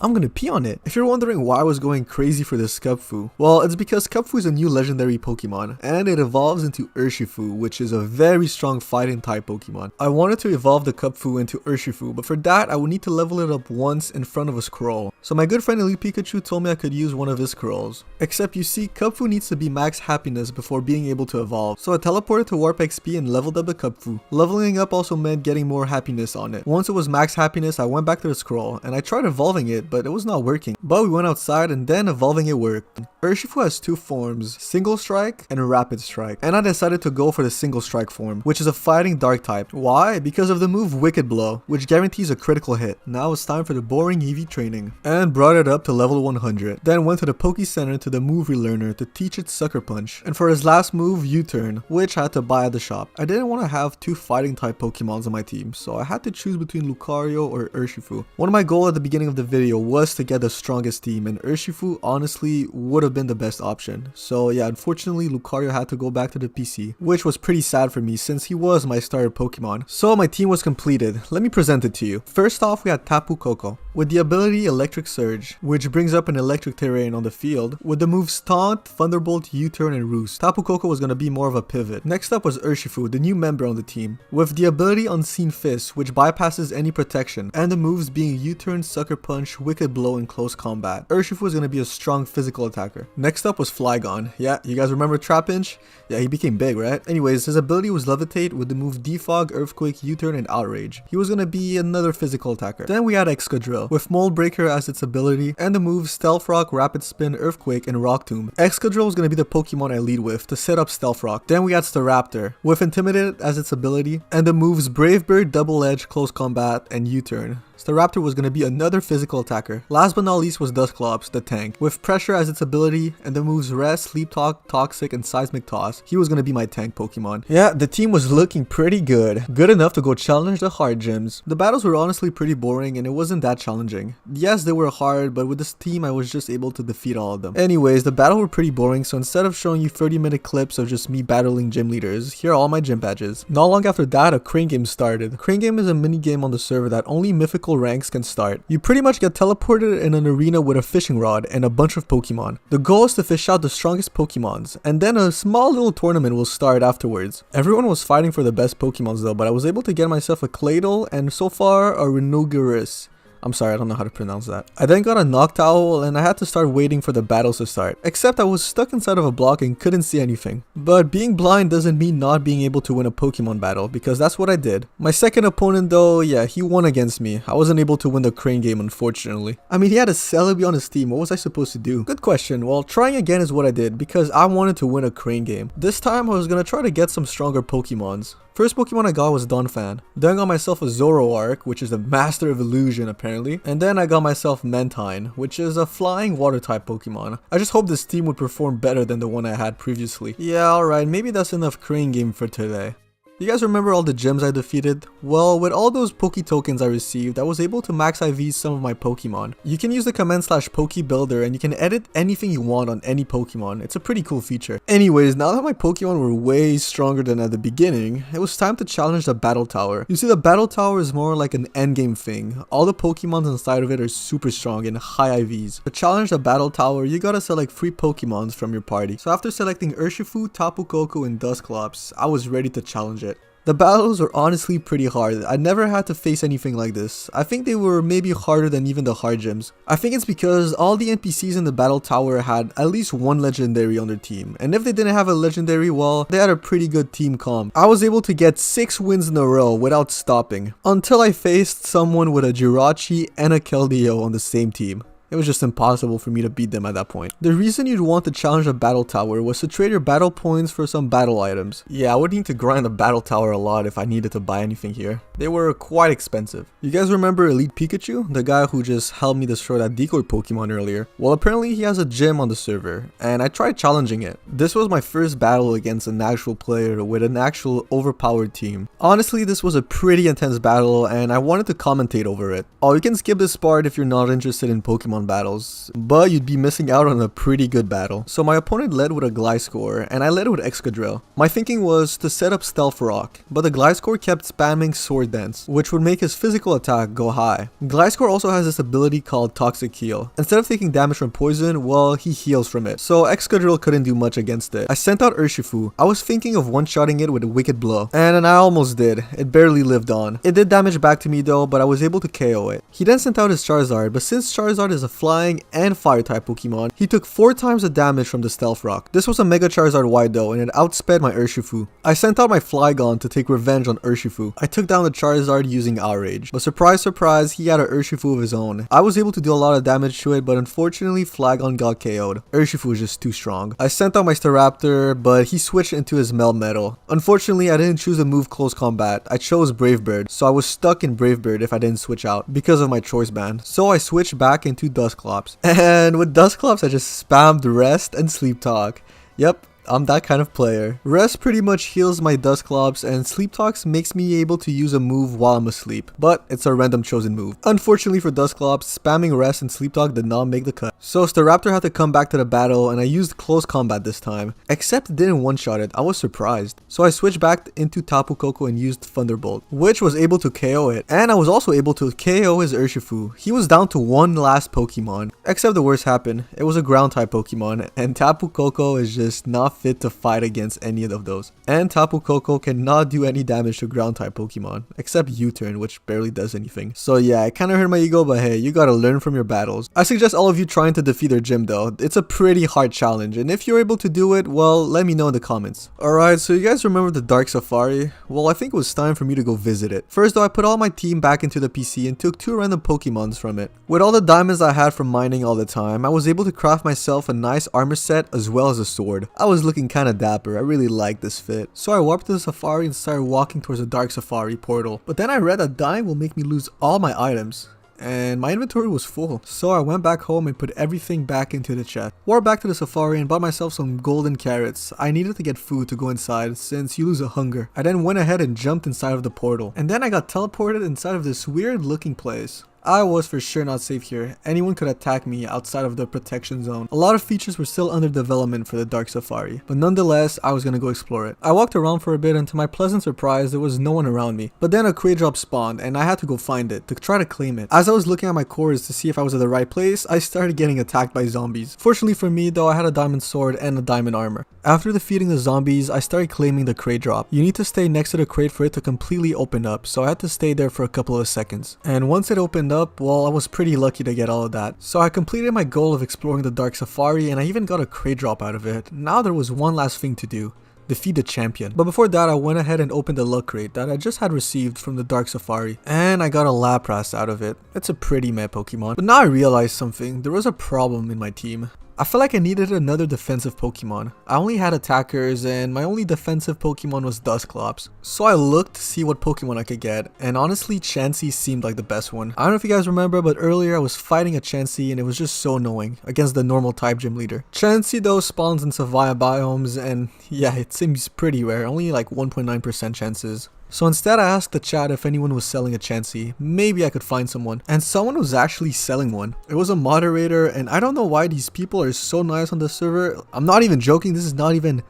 I'm gonna pee on it. If you're wondering why I was going crazy for this Cubfu, well, it's because Cubfu is a new legendary Pokemon, and it evolves into Urshifu, which is a very strong fighting type Pokemon. I wanted to evolve the Cubfu into Urshifu, but for that, I would need to level it up once in front of a scroll. So my good friend Elite Pikachu told me I could use one of his curls. Except you see, Cubfu needs to be max happiness before being able to evolve. So I teleported to Warp XP and leveled up the Cubfu. Leveling up also meant getting more happiness on it. Once it was max happiness, I went back to the scroll and I tried evolving it, but it was not working. But we went outside and then evolving it worked. Urshifu has two forms, Single Strike and Rapid Strike. And I decided to go for the Single Strike form, which is a fighting dark type. Why? Because of the move Wicked Blow, which guarantees a critical hit. Now it's time for the boring EV training. And brought it up to level 100. Then went to the Poke Center to the move relearner to teach it Sucker Punch. And for his last move, U-turn, which I had to buy at the shop. I didn't want to have two fighting type Pokemons on my team, so I had to choose between Lucario or Urshifu. One of my goals at the beginning of the video was to get the strongest team, and Urshifu honestly would have been the best option. So yeah, unfortunately Lucario had to go back to the PC, which was pretty sad for me since he was my starter Pokemon. So my team was completed. Let me present it to you. First off, we had Tapu Koko with the ability Electric Surge, which brings up an electric terrain on the field with the moves Taunt, Thunderbolt, U-turn, and Roost. Tapu Koko was going to be more of a pivot. Next up was Urshifu, the new member on the team, with the ability Unseen Fist, which bypasses any protection, and the moves being U-turn, Sucker Punch, Wicked Blow, and Close Combat. Urshifu is going to be a strong physical attacker. Next up was Flygon. Yeah, you guys remember Trapinch? Yeah, he became big, right? Anyways, his ability was Levitate with the move Defog, Earthquake, U-turn, and Outrage. He was going to be another physical attacker. Then we had Excadrill, with Mold Breaker as its ability, and the moves Stealth Rock, Rapid Spin, Earthquake, and Rock Tomb. Excadrill was going to be the Pokemon I lead with to set up Stealth Rock. Then we had Staraptor, with Intimidate as its ability, and the moves Brave Bird, Double Edge, Close Combat, and U-turn. Staraptor was going to be another physical attacker. Last but not least was Dusclops, the tank, with Pressure as its ability, and the moves Rest, Sleep Talk, Toxic, and Seismic Toss. He was going to be my tank Pokemon. Yeah, the team was looking pretty good. Good enough to go challenge the hard gyms. The battles were honestly pretty boring and it wasn't that challenging. Yes, they were hard, but with this team I was just able to defeat all of them. Anyways, the battle were pretty boring, so instead of showing you 30-minute clips of just me battling gym leaders, here are all my gym badges. Not long after that, a crane game started. Crane game is a mini game on the server that only mythical ranks can start. You pretty much get teleported in an arena with a fishing rod and a bunch of Pokemon. The goal is to fish out the strongest Pokemons, and then a small little tournament will start afterwards. Everyone was fighting for the best Pokemons though, but I was able to get myself a Claydol and so far a Renogarus. I'm sorry, I don't know how to pronounce that. I then got a Noctowl and I had to start waiting for the battles to start. Except I was stuck inside of a block and couldn't see anything. But being blind doesn't mean not being able to win a Pokemon battle, because that's what I did. My second opponent though, yeah, he won against me. I wasn't able to win the crane game unfortunately. I mean, he had a Celebi on his team. What was I supposed to do? Good question. Well, trying again is what I did because I wanted to win a crane game. This time I was gonna try to get some stronger Pokemons. First Pokemon I got was Donphan. Then I got myself a Zoroark, which is the master of illusion apparently. And then I got myself Mantine, which is a flying water type Pokemon. I just hope this team would perform better than the one I had previously. Yeah, alright, maybe that's enough crane game for today. You guys remember all the gyms I defeated? Well, with all those Poke tokens I received, I was able to max IV some of my Pokemon. You can use the command /Poke Builder and you can edit anything you want on any Pokemon. It's a pretty cool feature. Anyways, now that my Pokemon were way stronger than at the beginning, it was time to challenge the Battle Tower. You see, the Battle Tower is more like an endgame thing. All the Pokemons inside of it are super strong and high IVs. To challenge the Battle Tower, you gotta select 3 Pokemons from your party. So after selecting Urshifu, Tapu Koko, and Dusclops, I was ready to challenge it. The battles were honestly pretty hard. I never had to face anything like this. I think they were maybe harder than even the hard gyms. I think it's because all the NPCs in the battle tower had at least one legendary on their team. And if they didn't have a legendary, well, they had a pretty good team comp. I was able to get 6 wins in a row without stopping. Until I faced someone with a Jirachi and a Keldeo on the same team. It was just impossible for me to beat them at that point. The reason you'd want to challenge a battle tower was to trade your battle points for some battle items. Yeah, I would need to grind the battle tower a lot if I needed to buy anything here. They were quite expensive. You guys remember Elite Pikachu? The guy who just helped me destroy that decoy Pokemon earlier? Well, apparently he has a gym on the server, and I tried challenging it. This was my first battle against an actual player with an actual overpowered team. Honestly, this was a pretty intense battle, and I wanted to commentate over it. Oh, you can skip this part if you're not interested in Pokemon battles, but you'd be missing out on a pretty good battle. So my opponent led with a Gliscor, and I led with Excadrill. My thinking was to set up Stealth Rock, but the Gliscor kept spamming Sword Dance, which would make his physical attack go high. Gliscor also has this ability called Toxic Heal. Instead of taking damage from poison, well, he heals from it, so Excadrill couldn't do much against it. I sent out Urshifu. I was thinking of one-shotting it with a Wicked Blow, and I almost did. It barely lived on. It did damage back to me though, but I was able to KO it. He then sent out his Charizard, but since Charizard is a flying and fire type Pokemon, he took 4 times the damage from the Stealth Rock. This was a Mega Charizard wide though, and it outsped my Urshifu. I sent out my Flygon to take revenge on Urshifu. I took down the Charizard using Outrage, but surprise surprise, he had a Urshifu of his own. I was able to do a lot of damage to it, but unfortunately Flygon got KO'd. Urshifu was just too strong. I sent out my Staraptor, but he switched into his Melmetal. Unfortunately, I didn't choose a move close combat. I chose Brave Bird, so I was stuck in Brave Bird if I didn't switch out because of my choice band. So I switched back into Dusclops. And with Dusclops, I just spammed Rest and Sleep Talk. Yep, I'm that kind of player. Rest pretty much heals my Dusclops, and Sleep Talks makes me able to use a move while I'm asleep, but it's a random chosen move. Unfortunately for Dusclops, spamming Rest and Sleep Talk did not make the cut. So Staraptor had to come back to the battle, and I used close combat this time. Except it didn't one-shot it, I was surprised. So I switched back into Tapu Koko and used Thunderbolt, which was able to KO it. And I was also able to KO his Urshifu. He was down to one last Pokemon. Except the worst happened. It was a ground type Pokemon, and Tapu Koko is just not fit to fight against any of those. And Tapu Koko cannot do any damage to ground type Pokemon, except U-turn, which barely does anything. So yeah, it kinda hurt my ego, but hey, you gotta learn from your battles. I suggest all of you trying to defeat their gym though. It's a pretty hard challenge, and if you're able to do it, well, let me know in the comments. Alright, so you guys remember the Dark Safari? Well, I think it was time for me to go visit it. First though, I put all my team back into the PC and took 2 random Pokemons from it. With all the diamonds I had from mining all the time, I was able to craft myself a nice armor set as well as a sword. I was looking kinda dapper. I really liked this fit. So I warped to the safari and started walking towards the Dark Safari portal. But then I read that dying will make me lose all my items, and my inventory was full. So I went back home and put everything back into the chest. Walked back to the safari and bought myself some golden carrots. I needed to get food to go inside since you lose a hunger. I then went ahead and jumped inside of the portal. And then I got teleported inside of this weird looking place. I was for sure not safe here. Anyone could attack me outside of the protection zone. A lot of features were still under development for the Dark Safari, but nonetheless, I was gonna go explore it. I walked around for a bit, and to my pleasant surprise, there was no one around me. But then a crate drop spawned, and I had to go find it to try to claim it. As I was looking at my cores to see if I was at the right place, I started getting attacked by zombies. Fortunately for me though, I had a diamond sword and a diamond armor. After defeating the zombies, I started claiming the crate drop. You need to stay next to the crate for it to completely open up, so I had to stay there for a couple of seconds. And once it opened up, well, I was pretty lucky to get all of that. So I completed my goal of exploring the Dark Safari, and I even got a crate drop out of it. Now there was one last thing to do. Defeat the champion. But before that, I went ahead and opened the luck crate that I just had received from the Dark Safari, and I got a Lapras out of it. It's a pretty meh Pokemon. But now I realized something. There was a problem in my team. I felt like I needed another defensive Pokemon. I only had attackers, and my only defensive Pokemon was Dusclops. So I looked to see what Pokemon I could get, and honestly Chansey seemed like the best one. I don't know if you guys remember, but earlier I was fighting a Chansey and it was just so annoying against the normal type gym leader. Chansey though spawns in Savia biomes, and yeah, it seems pretty rare, only like 1.9% chances. So instead I asked the chat if anyone was selling a Chansey. Maybe I could find someone. And someone was actually selling one. It was a moderator, and I don't know why these people are so nice on the server. I'm not even joking, this is not even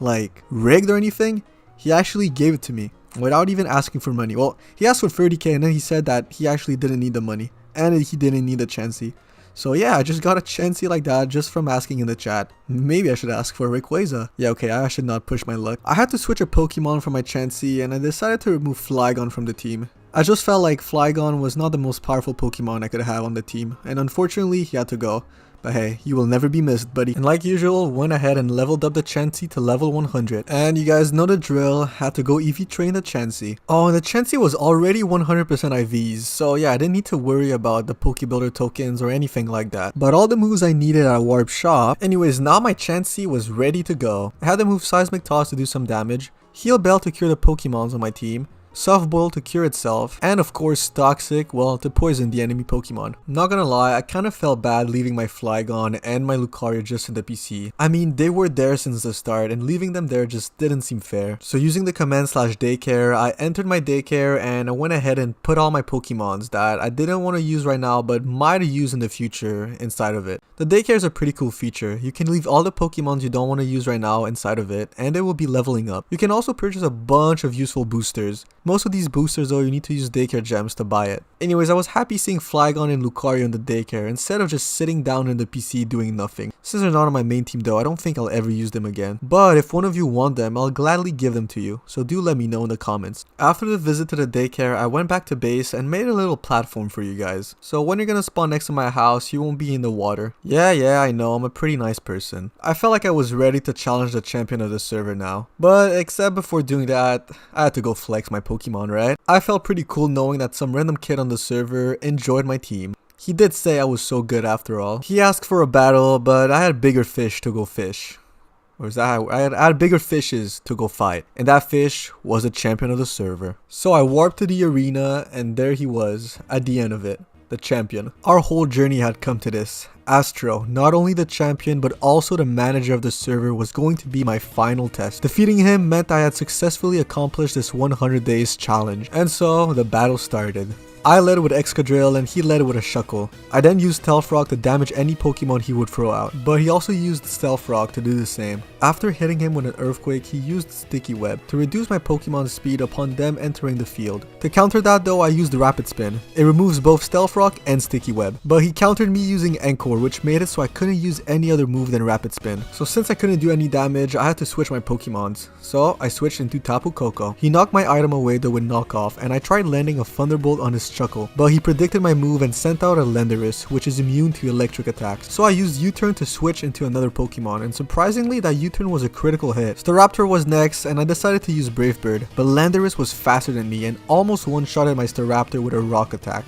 like rigged or anything. He actually gave it to me without even asking for money. Well, he asked for 30k and then he said that he actually didn't need the money and he didn't need a Chansey. So yeah, I just got a Chansey like that just from asking in the chat. Maybe I should ask for a Rayquaza. Yeah, okay, I should not push my luck. I had to switch a Pokemon for my Chansey, and I decided to remove Flygon from the team. I just felt like Flygon was not the most powerful Pokemon I could have on the team, and unfortunately he had to go. But hey, you will never be missed, buddy. And like usual, went ahead and leveled up the Chansey to level 100. And you guys know the drill, had to go EV train the Chansey. Oh, and the Chansey was already 100% IVs, so yeah, I didn't need to worry about the Pokebuilder tokens or anything like that. But all the moves I needed at Warp Shop. Anyways, now my Chansey was ready to go. I had to move Seismic Toss to do some damage, Heal Bell to cure the Pokemons on my team, Soft Boil to cure itself, and of course Toxic, well, to poison the enemy Pokemon. Not gonna lie, I kind of felt bad leaving my Flygon and my Lucario just in the PC. I mean, they were there since the start, and leaving them there just didn't seem fair. So using the command /daycare, I entered my daycare and I went ahead and put all my Pokemons that I didn't want to use right now but might use in the future inside of it. The daycare is a pretty cool feature. You can leave all the Pokemons you don't want to use right now inside of it, and they will be leveling up. You can also purchase a bunch of useful boosters. Most of these boosters though, you need to use daycare gems to buy it. Anyways, I was happy seeing Flygon and Lucario in the daycare instead of just sitting down in the PC doing nothing. Since they're not on my main team though, I don't think I'll ever use them again. But if one of you want them, I'll gladly give them to you, so do let me know in the comments. After the visit to the daycare, I went back to base and made a little platform for you guys. So when you're gonna spawn next to my house, you won't be in the water. Yeah, I know, I'm a pretty nice person. I felt like I was ready to challenge the champion of the server now. But except before doing that, I had to go flex my Pokemon, right? I felt pretty cool knowing that some random kid on the server enjoyed my team. He did say I was so good after all. He asked for a battle, but I had bigger fish to go fish. Or is that how I had bigger fishes to go fight, and that fish was the champion of the server. So I warped to the arena, and there he was at the end of it, the champion. Our whole journey had come to this. Astro, not only the champion but also the manager of the server, was going to be my final test. Defeating him meant I had successfully accomplished this 100 days challenge, and so the battle started. I led with Excadrill and he led with a Shuckle. I then used Stealth Rock to damage any Pokemon he would throw out, but he also used Stealth Rock to do the same. After hitting him with an Earthquake, he used Sticky Web to reduce my Pokemon's speed upon them entering the field. To counter that though, I used Rapid Spin. It removes both Stealth Rock and Sticky Web, but he countered me using Encore, which made it so I couldn't use any other move than Rapid Spin. So since I couldn't do any damage, I had to switch my Pokemons. So I switched into Tapu Koko. He knocked my item away though with Knock Off, and I tried landing a Thunderbolt on his Chuckle, but he predicted my move and sent out a Landorus, which is immune to electric attacks. So I used U-turn to switch into another Pokemon, and surprisingly that U-turn was a critical hit. Staraptor was next, and I decided to use Brave Bird, but Landorus was faster than me and almost one-shotted my Staraptor with a rock attack.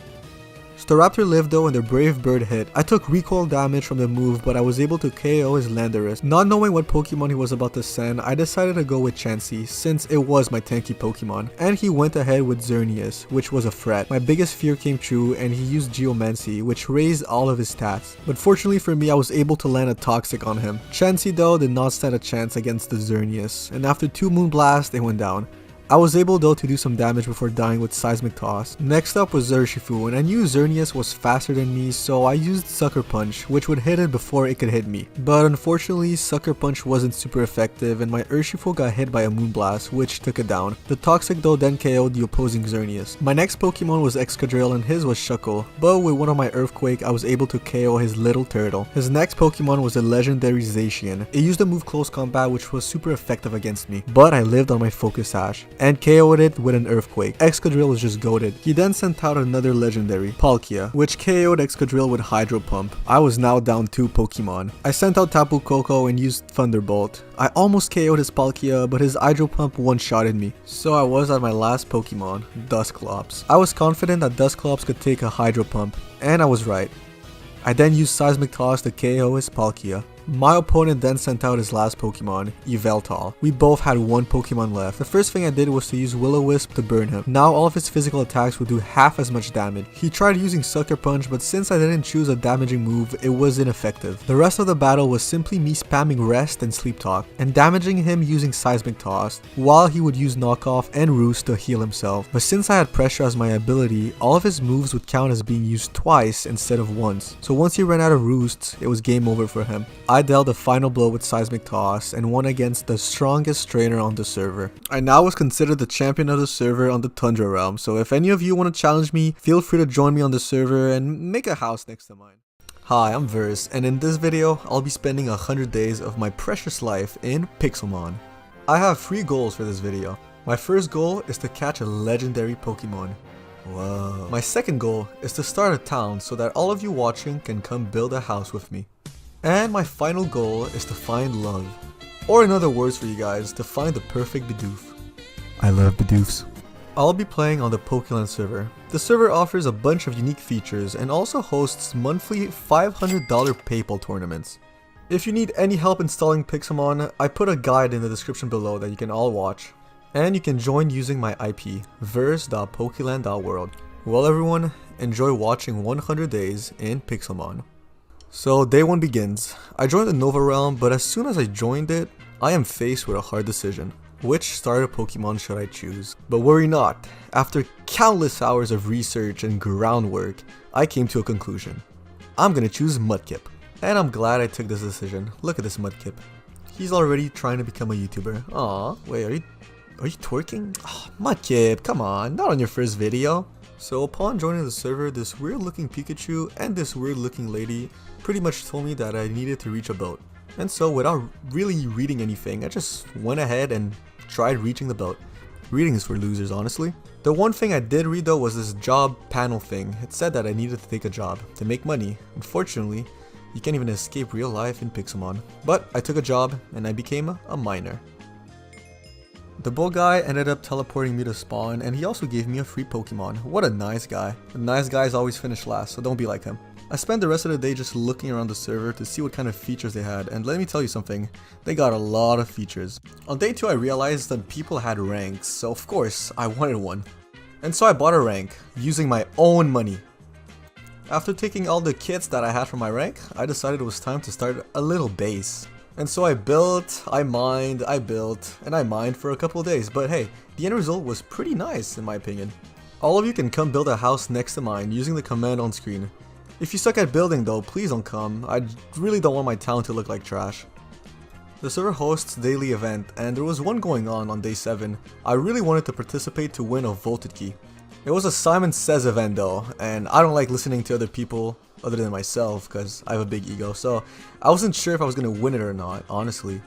Staraptor lived though and the Brave Bird hit. I took recoil damage from the move, but I was able to KO his Landorus. Not knowing what Pokemon he was about to send, I decided to go with Chansey since it was my tanky Pokemon. And he went ahead with Xerneas, which was a threat. My biggest fear came true and he used Geomancy, which raised all of his stats. But fortunately for me, I was able to land a Toxic on him. Chansey though did not stand a chance against the Xerneas, and after 2 Moonblasts, they went down. I was able though to do some damage before dying with Seismic Toss. Next up was Urshifu, and I knew Xerneas was faster than me, so I used Sucker Punch, which would hit it before it could hit me. But unfortunately, Sucker Punch wasn't super effective and my Urshifu got hit by a Moonblast, which took it down. The Toxic though then KO'd the opposing Xerneas. My next Pokemon was Excadrill and his was Shuckle, but with one of my Earthquake, I was able to KO his little turtle. His next Pokemon was a legendary Zacian. It used the move Close Combat, which was super effective against me, but I lived on my Focus Sash and KO'd it with an Earthquake. Excadrill was just goated. He then sent out another legendary, Palkia, which KO'd Excadrill with Hydro Pump. I was now down 2 Pokemon. I sent out Tapu Koko and used Thunderbolt. I almost KO'd his Palkia, but his Hydro Pump one-shotted me. So I was at my last Pokemon, Dusclops. I was confident that Dusclops could take a Hydro Pump, and I was right. I then used Seismic Toss to KO his Palkia. My opponent then sent out his last Pokemon, Yveltal. We both had 1 Pokemon left. The first thing I did was to use Will-O-Wisp to burn him. Now all of his physical attacks would do half as much damage. He tried using Sucker Punch, but since I didn't choose a damaging move, it was ineffective. The rest of the battle was simply me spamming Rest and Sleep Talk, and damaging him using Seismic Toss, while he would use Knock Off and Roost to heal himself. But since I had Pressure as my ability, all of his moves would count as being used twice instead of once. So once he ran out of Roosts, it was game over for him. I dealt the final blow with Seismic Toss and won against the strongest trainer on the server. I now was considered the champion of the server on the Tundra realm, so if any of you want to challenge me, feel free to join me on the server and make a house next to mine. Hi, I'm Verse, and in this video, I'll be spending 100 days of my precious life in Pixelmon. I have 3 goals for this video. My first goal is to catch a legendary Pokemon. Whoa. My second goal is to start a town so that all of you watching can come build a house with me. And my final goal is to find love. Or in other words for you guys, to find the perfect BIDOOF. I love BIDOOFs. I'll be playing on the Pokeland server. The server offers a bunch of unique features and also hosts monthly $500 PayPal tournaments. If you need any help installing Pixelmon, I put a guide in the description below that you can all watch. And you can join using my IP, verse.pokeland.world. Well everyone, enjoy watching 100 days in Pixelmon. So day 1 begins. I joined the Nova Realm, but as soon as I joined it, I am faced with a hard decision. Which starter Pokemon should I choose? But worry not, after countless hours of research and groundwork, I came to a conclusion. I'm gonna choose Mudkip. And I'm glad I took this decision. Look at this Mudkip. He's already trying to become a YouTuber. Aww, wait, Are you twerking? Oh, Mudkip, come on, not on your first video. So upon joining the server, this weird looking Pikachu and this weird looking lady pretty much told me that I needed to reach a boat. And so without really reading anything, I just went ahead and tried reaching the boat. Reading is for losers, honestly. The one thing I did read though was this job panel thing. It said that I needed to take a job to make money. Unfortunately, you can't even escape real life in Pixelmon. But I took a job and I became a miner. The bull guy ended up teleporting me to spawn, and he also gave me a free Pokemon. What a nice guy. The nice guys always finish last, so don't be like him. I spent the rest of the day just looking around the server to see what kind of features they had, and let me tell you something, they got a lot of features. On day 2 I realized that people had ranks, so of course I wanted one. And so I bought a rank, using my own money. After taking all the kits that I had for my rank, I decided it was time to start a little base. And so I built, I mined, I built, and I mined for a couple of days, but hey, the end result was pretty nice in my opinion. All of you can come build a house next to mine using the command on screen. If you suck at building though, please don't come, I really don't want my town to look like trash. The server hosts daily event, and there was one going on day 7. I really wanted to participate to win a Volted Key. It was a Simon Says event though, and I don't like listening to other people other than myself because I have a big ego, so I wasn't sure if I was going to win it or not, honestly.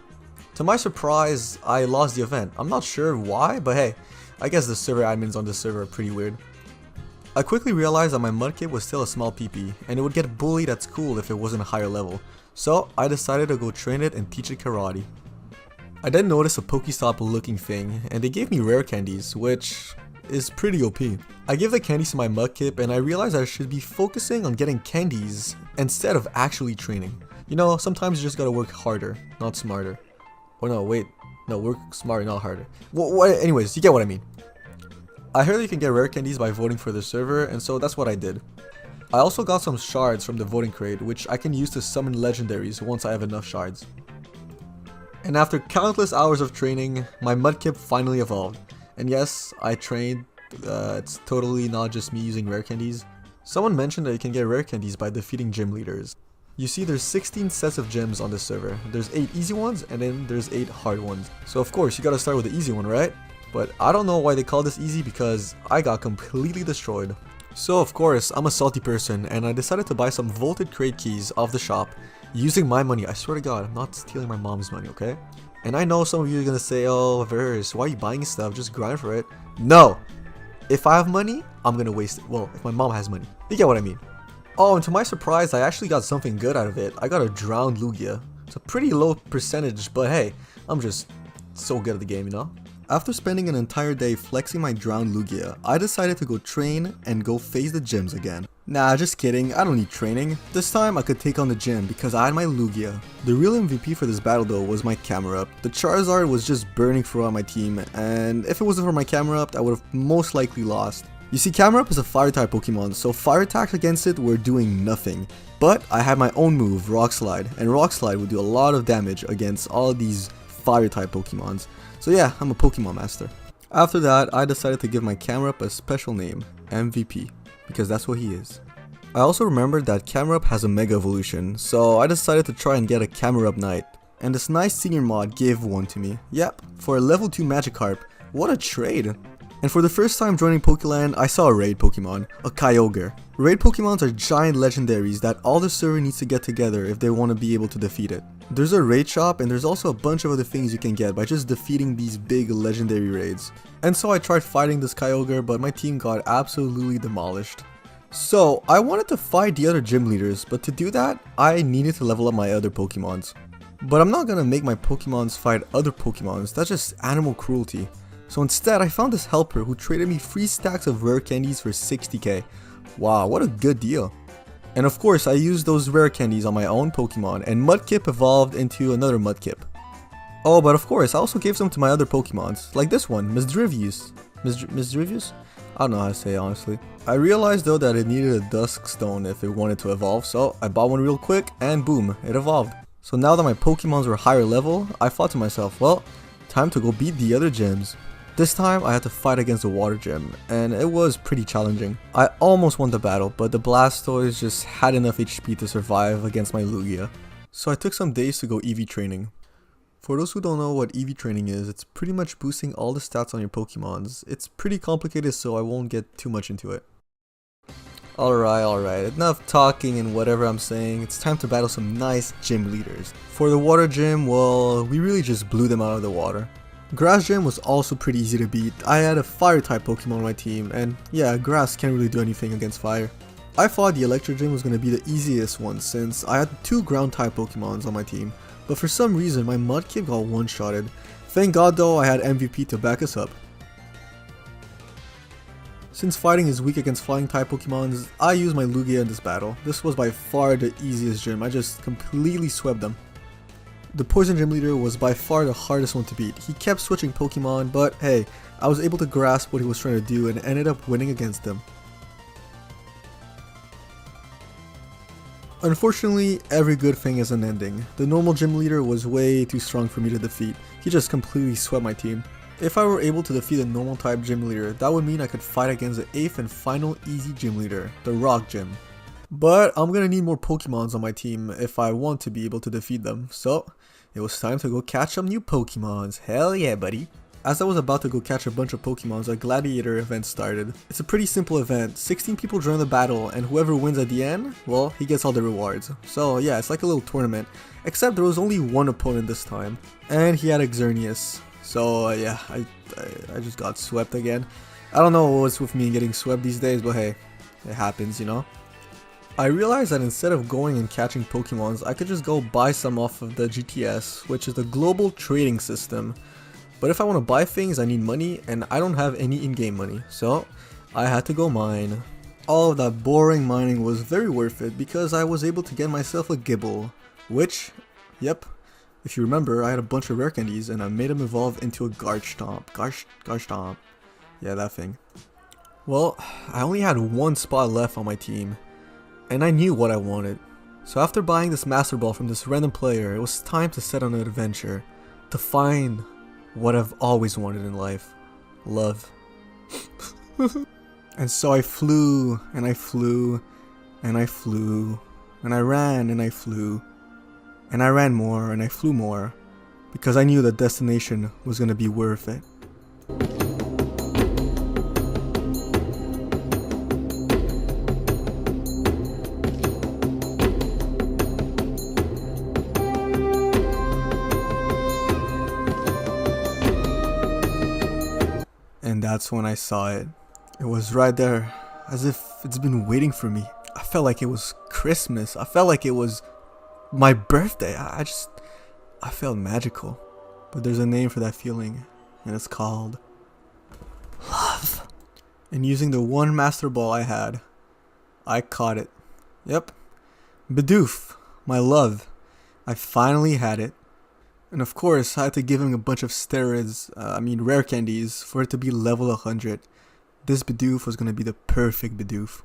To my surprise, I lost the event. I'm not sure why, but hey, I guess the server admins on this server are pretty weird. I quickly realized that my Mudkip was still a small PP, and it would get bullied at school if it wasn't a higher level, so I decided to go train it and teach it karate. I then noticed a Pokestop looking thing, and they gave me rare candies, which is pretty OP. I gave the candies to my Mudkip and I realized I should be focusing on getting candies instead of actually training. You know, sometimes you just gotta work harder, not smarter. Or no, wait, no, work smarter, not harder. Anyways, you get what I mean. I heard that you can get rare candies by voting for the server, and so that's what I did. I also got some shards from the voting crate, which I can use to summon legendaries once I have enough shards. And after countless hours of training, my Mudkip finally evolved. And yes, I trained, it's totally not just me using rare candies. Someone mentioned that you can get rare candies by defeating gym leaders. You see, there's 16 sets of gyms on this server. There's 8 easy ones and then there's 8 hard ones. So of course, you gotta start with the easy one, right? But I don't know why they call this easy because I got completely destroyed. So of course, I'm a salty person and I decided to buy some Volted Crate keys off the shop using my money. I swear to God, I'm not stealing my mom's money, okay? And I know some of you are gonna say, oh, Verse, why are you buying stuff? Just grind for it. No! If I have money, I'm gonna waste it. Well, if my mom has money. You get what I mean. Oh, and to my surprise, I actually got something good out of it. I got a drowned Lugia. It's a pretty low percentage, but hey, I'm just so good at the game, you know? After spending an entire day flexing my drowned Lugia, I decided to go train and go face the gyms again. Nah, just kidding, I don't need training. This time I could take on the gym because I had my Lugia. The real MVP for this battle though was my camera up. The Charizard was just burning throughout my team, and if it wasn't for my camera up, I would have most likely lost. You see, camera up is a fire type Pokemon, so fire attacks against it were doing nothing. But I had my own move, Rock Slide, and Rock Slide would do a lot of damage against all of these fire type Pokemons. So yeah, I'm a Pokemon master. After that, I decided to give my Camerup a special name, MVP, because that's what he is. I also remembered that Camerup has a Mega Evolution, so I decided to try and get a Camerup Knight. And this nice senior mod gave one to me. Yep, for a level 2 Magikarp. What a trade! And for the first time joining Pokeland, I saw a raid Pokemon, a Kyogre. Raid Pokemons are giant legendaries that all the server needs to get together if they want to be able to defeat it. There's a raid shop and there's also a bunch of other things you can get by just defeating these big legendary raids. And so I tried fighting this Kyogre, but my team got absolutely demolished. So I wanted to fight the other gym leaders, but to do that, I needed to level up my other Pokemons. But I'm not gonna make my Pokemons fight other Pokemons, that's just animal cruelty. So instead, I found this helper who traded me free stacks of rare candies for 60k. Wow, what a good deal. And of course, I used those rare candies on my own Pokemon, and Mudkip evolved into another Mudkip. Oh, but of course, I also gave some to my other Pokemons, like this one, Misdrevius. Misdrevius? I don't know how to say it, honestly. I realized though that it needed a Dusk Stone if it wanted to evolve, so I bought one real quick, and boom, it evolved. So now that my Pokemons were higher level, I thought to myself, well, time to go beat the other gyms. This time I had to fight against the water gym, and it was pretty challenging. I almost won the battle, but the Blastoise just had enough HP to survive against my Lugia. So I took some days to go EV training. For those who don't know what EV training is, it's pretty much boosting all the stats on your Pokemons. It's pretty complicated, so I won't get too much into it. Alright, enough talking and whatever I'm saying. It's time to battle some nice gym leaders. For the water gym, well, we really just blew them out of the water. Grass gym was also pretty easy to beat. I had a fire type Pokemon on my team, and yeah, grass can't really do anything against fire. I thought the electric gym was going to be the easiest one since I had 2 ground type Pokemons on my team, but for some reason my Mudkip got one-shotted. Thank God though I had MVP to back us up. Since fighting is weak against flying type Pokemons, I used my Lugia in this battle. This was by far the easiest gym, I just completely swept them. The poison gym leader was by far the hardest one to beat. He kept switching Pokemon, but hey, I was able to grasp what he was trying to do and ended up winning against him. Unfortunately, every good thing has an ending. The normal gym leader was way too strong for me to defeat. He just completely swept my team. If I were able to defeat a normal type gym leader, that would mean I could fight against the 8th and final easy gym leader, the rock gym. But I'm gonna need more Pokemons on my team if I want to be able to defeat them, so it was time to go catch some new Pokemons. Hell yeah, buddy. As I was about to go catch a bunch of Pokemons, a gladiator event started. It's a pretty simple event. 16 people join the battle, and whoever wins at the end, well, he gets all the rewards. So yeah, it's like a little tournament. Except there was only one opponent this time, and he had Xerneas. So yeah, I just got swept again. I don't know what's with me getting swept these days, but hey, it happens, you know? I realized that instead of going and catching Pokemons, I could just go buy some off of the GTS, which is the global trading system. But if I want to buy things, I need money, and I don't have any in-game money, so I had to go mine. All of that boring mining was very worth it because I was able to get myself a Gibble, which, yep, if you remember, I had a bunch of rare candies and I made them evolve into a Garchomp. Garchomp. Yeah, that thing. Well, I only had one spot left on my team, and I knew what I wanted. So after buying this Master Ball from this random player, it was time to set on an adventure to find what I've always wanted in life. Love. And so I flew, and I flew, and I flew, and I ran, and I flew, and I ran more, and I flew more, because I knew the destination was gonna be worth it. And that's when I saw it. It was right there, as if it's been waiting for me. I felt like it was Christmas. I felt like it was my birthday. I felt magical. But there's a name for that feeling, and it's called love. And using the one Master Ball I had, I caught it. Yep. BIDOOF, my love. I finally had it. And of course, I had to give him a bunch of steroids, rare candies, for it to be level 100. This BIDOOF was going to be the perfect BIDOOF.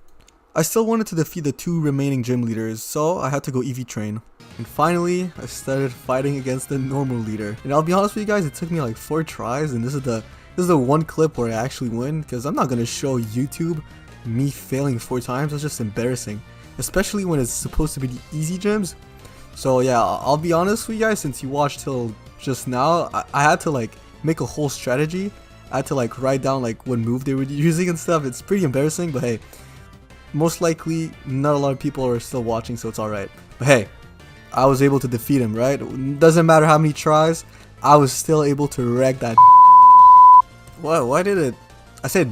I still wanted to defeat the 2 remaining gym leaders, so I had to go EV train. And finally, I started fighting against the normal leader. And I'll be honest with you guys, it took me like 4 tries, and this is the one clip where I actually win, because I'm not going to show YouTube me failing 4 times. That's just embarrassing, especially when it's supposed to be the easy gyms. So yeah, I'll be honest with you guys, since you watched till just now, I had to like make a whole strategy. I had to like write down like what move they were using and stuff. It's pretty embarrassing, but hey, most likely not a lot of people are still watching, so it's alright. But hey, I was able to defeat him, right? Doesn't matter how many tries, I was still able to wreck that. What? Why did it? I said.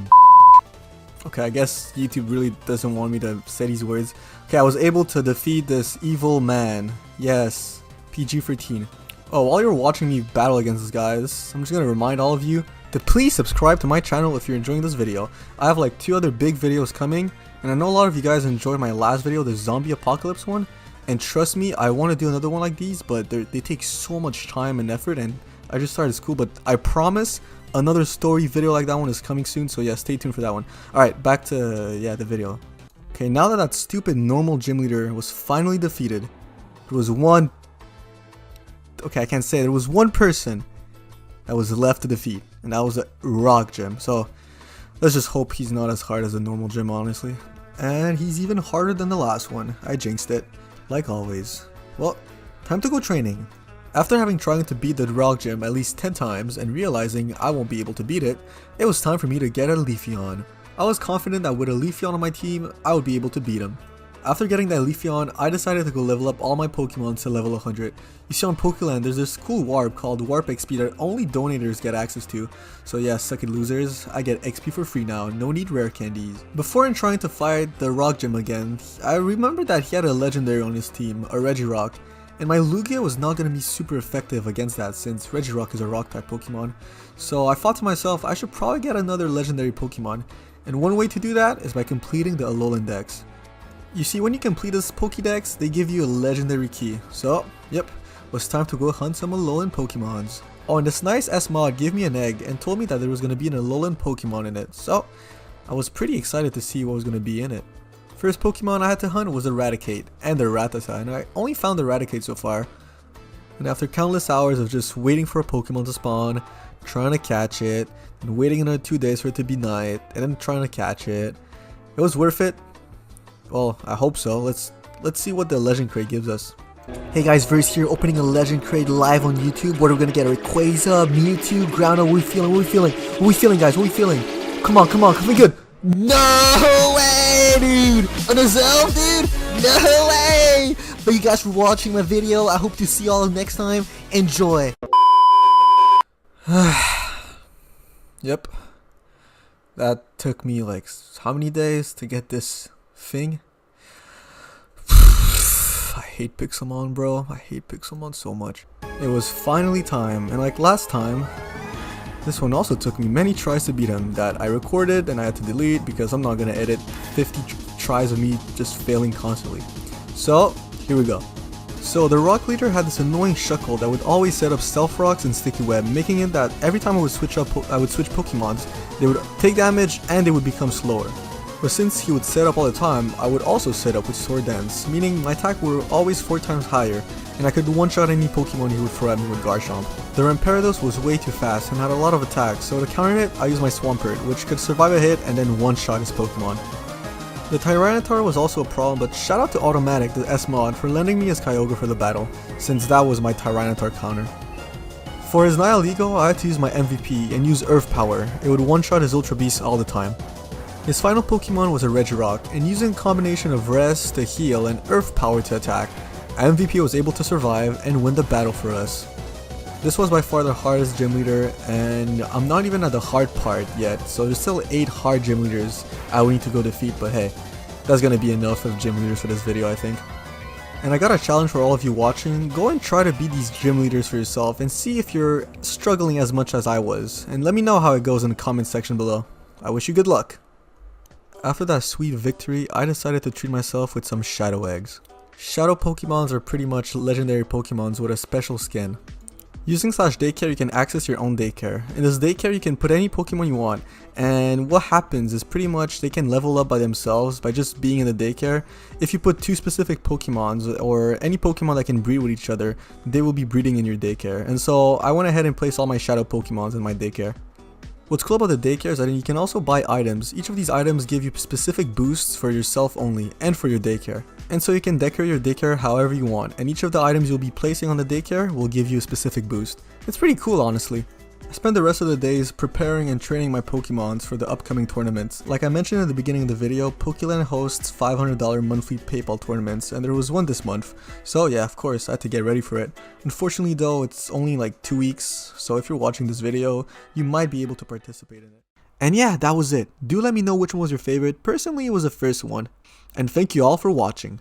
Okay, I guess YouTube really doesn't want me to say these words. Okay, I was able to defeat this evil man. Yes, PG-13. Oh, while you're watching me battle against this guy, I'm just gonna remind all of you to please subscribe to my channel if you're enjoying this video. I have like 2 other big videos coming, and I know a lot of you guys enjoyed my last video, the zombie apocalypse one. And trust me, I want to do another one like these, but they take so much time and effort, and I just started school. But I promise another story video like that one is coming soon, so yeah, stay tuned for that one. Alright, back to the video. Okay, now that that stupid normal gym leader was finally defeated, there was one... Okay, I can't say it. There was one person that was left to defeat, and that was a rock gym. So let's just hope he's not as hard as a normal gym, honestly. And he's even harder than the last one. I jinxed it, like always. Well, time to go training. After having tried to beat the rock gym at least 10 times and realizing I won't be able to beat it, it was time for me to get a Leafeon. I was confident that with a Leafeon on my team, I would be able to beat him. After getting that Leafeon, I decided to go level up all my Pokemon to level 100. You see on Pokeland, there's this cool warp called Warp XP that only donators get access to. So yeah, suck it losers, I get XP for free now, no need rare candies. Before trying to fight the rock gym again, I remembered that he had a legendary on his team, a Regirock. And my Lugia was not going to be super effective against that since Regirock is a rock type Pokemon. So I thought to myself, I should probably get another legendary Pokemon. And one way to do that is by completing the Alolan Dex. You see, when you complete this Pokédex, they give you a legendary key. So, yep, it was time to go hunt some Alolan Pokemons. Oh, and this nice S-Mod gave me an egg and told me that there was going to be an Alolan Pokemon in it. So, I was pretty excited to see what was going to be in it. First Pokemon I had to hunt was Eradicate and the Rattata, and I only found Eradicate so far. And after countless hours of just waiting for a Pokemon to spawn, trying to catch it, and waiting another 2 days for it to be night, and then trying to catch it, it was worth it. Well, I hope so. Let's see what the Legend Crate gives us. Hey guys, Verse here, opening a Legend Crate live on YouTube. What are we gonna get? Rayquaza, Mewtwo, Groudon. What are we feeling? What are we feeling? What are we feeling, guys? What are we feeling? Come on, be good. No way, dude! On a Zelf, dude! No way! Thank you guys for watching my video. I hope to see y'all next time. Enjoy. Yep. That took me like how many days to get this thing? I hate Pixelmon, bro. I hate Pixelmon so much. It was finally time, and like last time, this one also took me many tries to beat him that I recorded and I had to delete because I'm not gonna edit 50 tries of me just failing constantly. So, here we go. So the rock leader had this annoying Shuckle that would always set up stealth rocks and sticky web, making it that every time I would switch Pokemons, they would take damage and they would become slower. But since he would set up all the time, I would also set up with Sword Dance, meaning my attack were always 4 times higher, and I could one-shot any Pokemon he would throw at me with Garchomp. The Rampardos was way too fast and had a lot of attacks, so to counter it, I used my Swampert, which could survive a hit and then one-shot his Pokemon. The Tyranitar was also a problem, but shout out to Automatic, the S-Mod, for lending me his Kyogre for the battle, since that was my Tyranitar counter. For his Nihilego, I had to use my MVP and use Earth Power. It would one-shot his Ultra Beast all the time. His final Pokemon was a Regirock, and using a combination of Rest to heal and Earth Power to attack, MVP was able to survive and win the battle for us. This was by far the hardest gym leader, and I'm not even at the hard part yet, so there's still 8 hard gym leaders I will need to go defeat, but hey, that's gonna be enough of gym leaders for this video, I think. And I got a challenge for all of you watching. Go and try to beat these gym leaders for yourself and see if you're struggling as much as I was, and let me know how it goes in the comment section below. I wish you good luck. After that sweet victory, I decided to treat myself with some Shadow Eggs. Shadow Pokemons are pretty much legendary Pokemons with a special skin. Using /daycare, you can access your own daycare. In this daycare, you can put any Pokemon you want, and what happens is pretty much they can level up by themselves by just being in the daycare. If you put 2 specific Pokemons or any Pokemon that can breed with each other, they will be breeding in your daycare. And so I went ahead and placed all my Shadow Pokemons in my daycare. What's cool about the daycare is that you can also buy items. Each of these items give you specific boosts for yourself only and for your daycare. And so you can decorate your daycare however you want, and each of the items you'll be placing on the daycare will give you a specific boost. It's pretty cool, honestly. I spent the rest of the days preparing and training my Pokemons for the upcoming tournaments. Like I mentioned at the beginning of the video, Pokeland hosts $500 monthly PayPal tournaments, and there was one this month. So yeah, of course, I had to get ready for it. Unfortunately though, it's only like 2 weeks, so if you're watching this video, you might be able to participate in it. And yeah, that was it. Do let me know which one was your favorite. Personally, it was the first one. And thank you all for watching.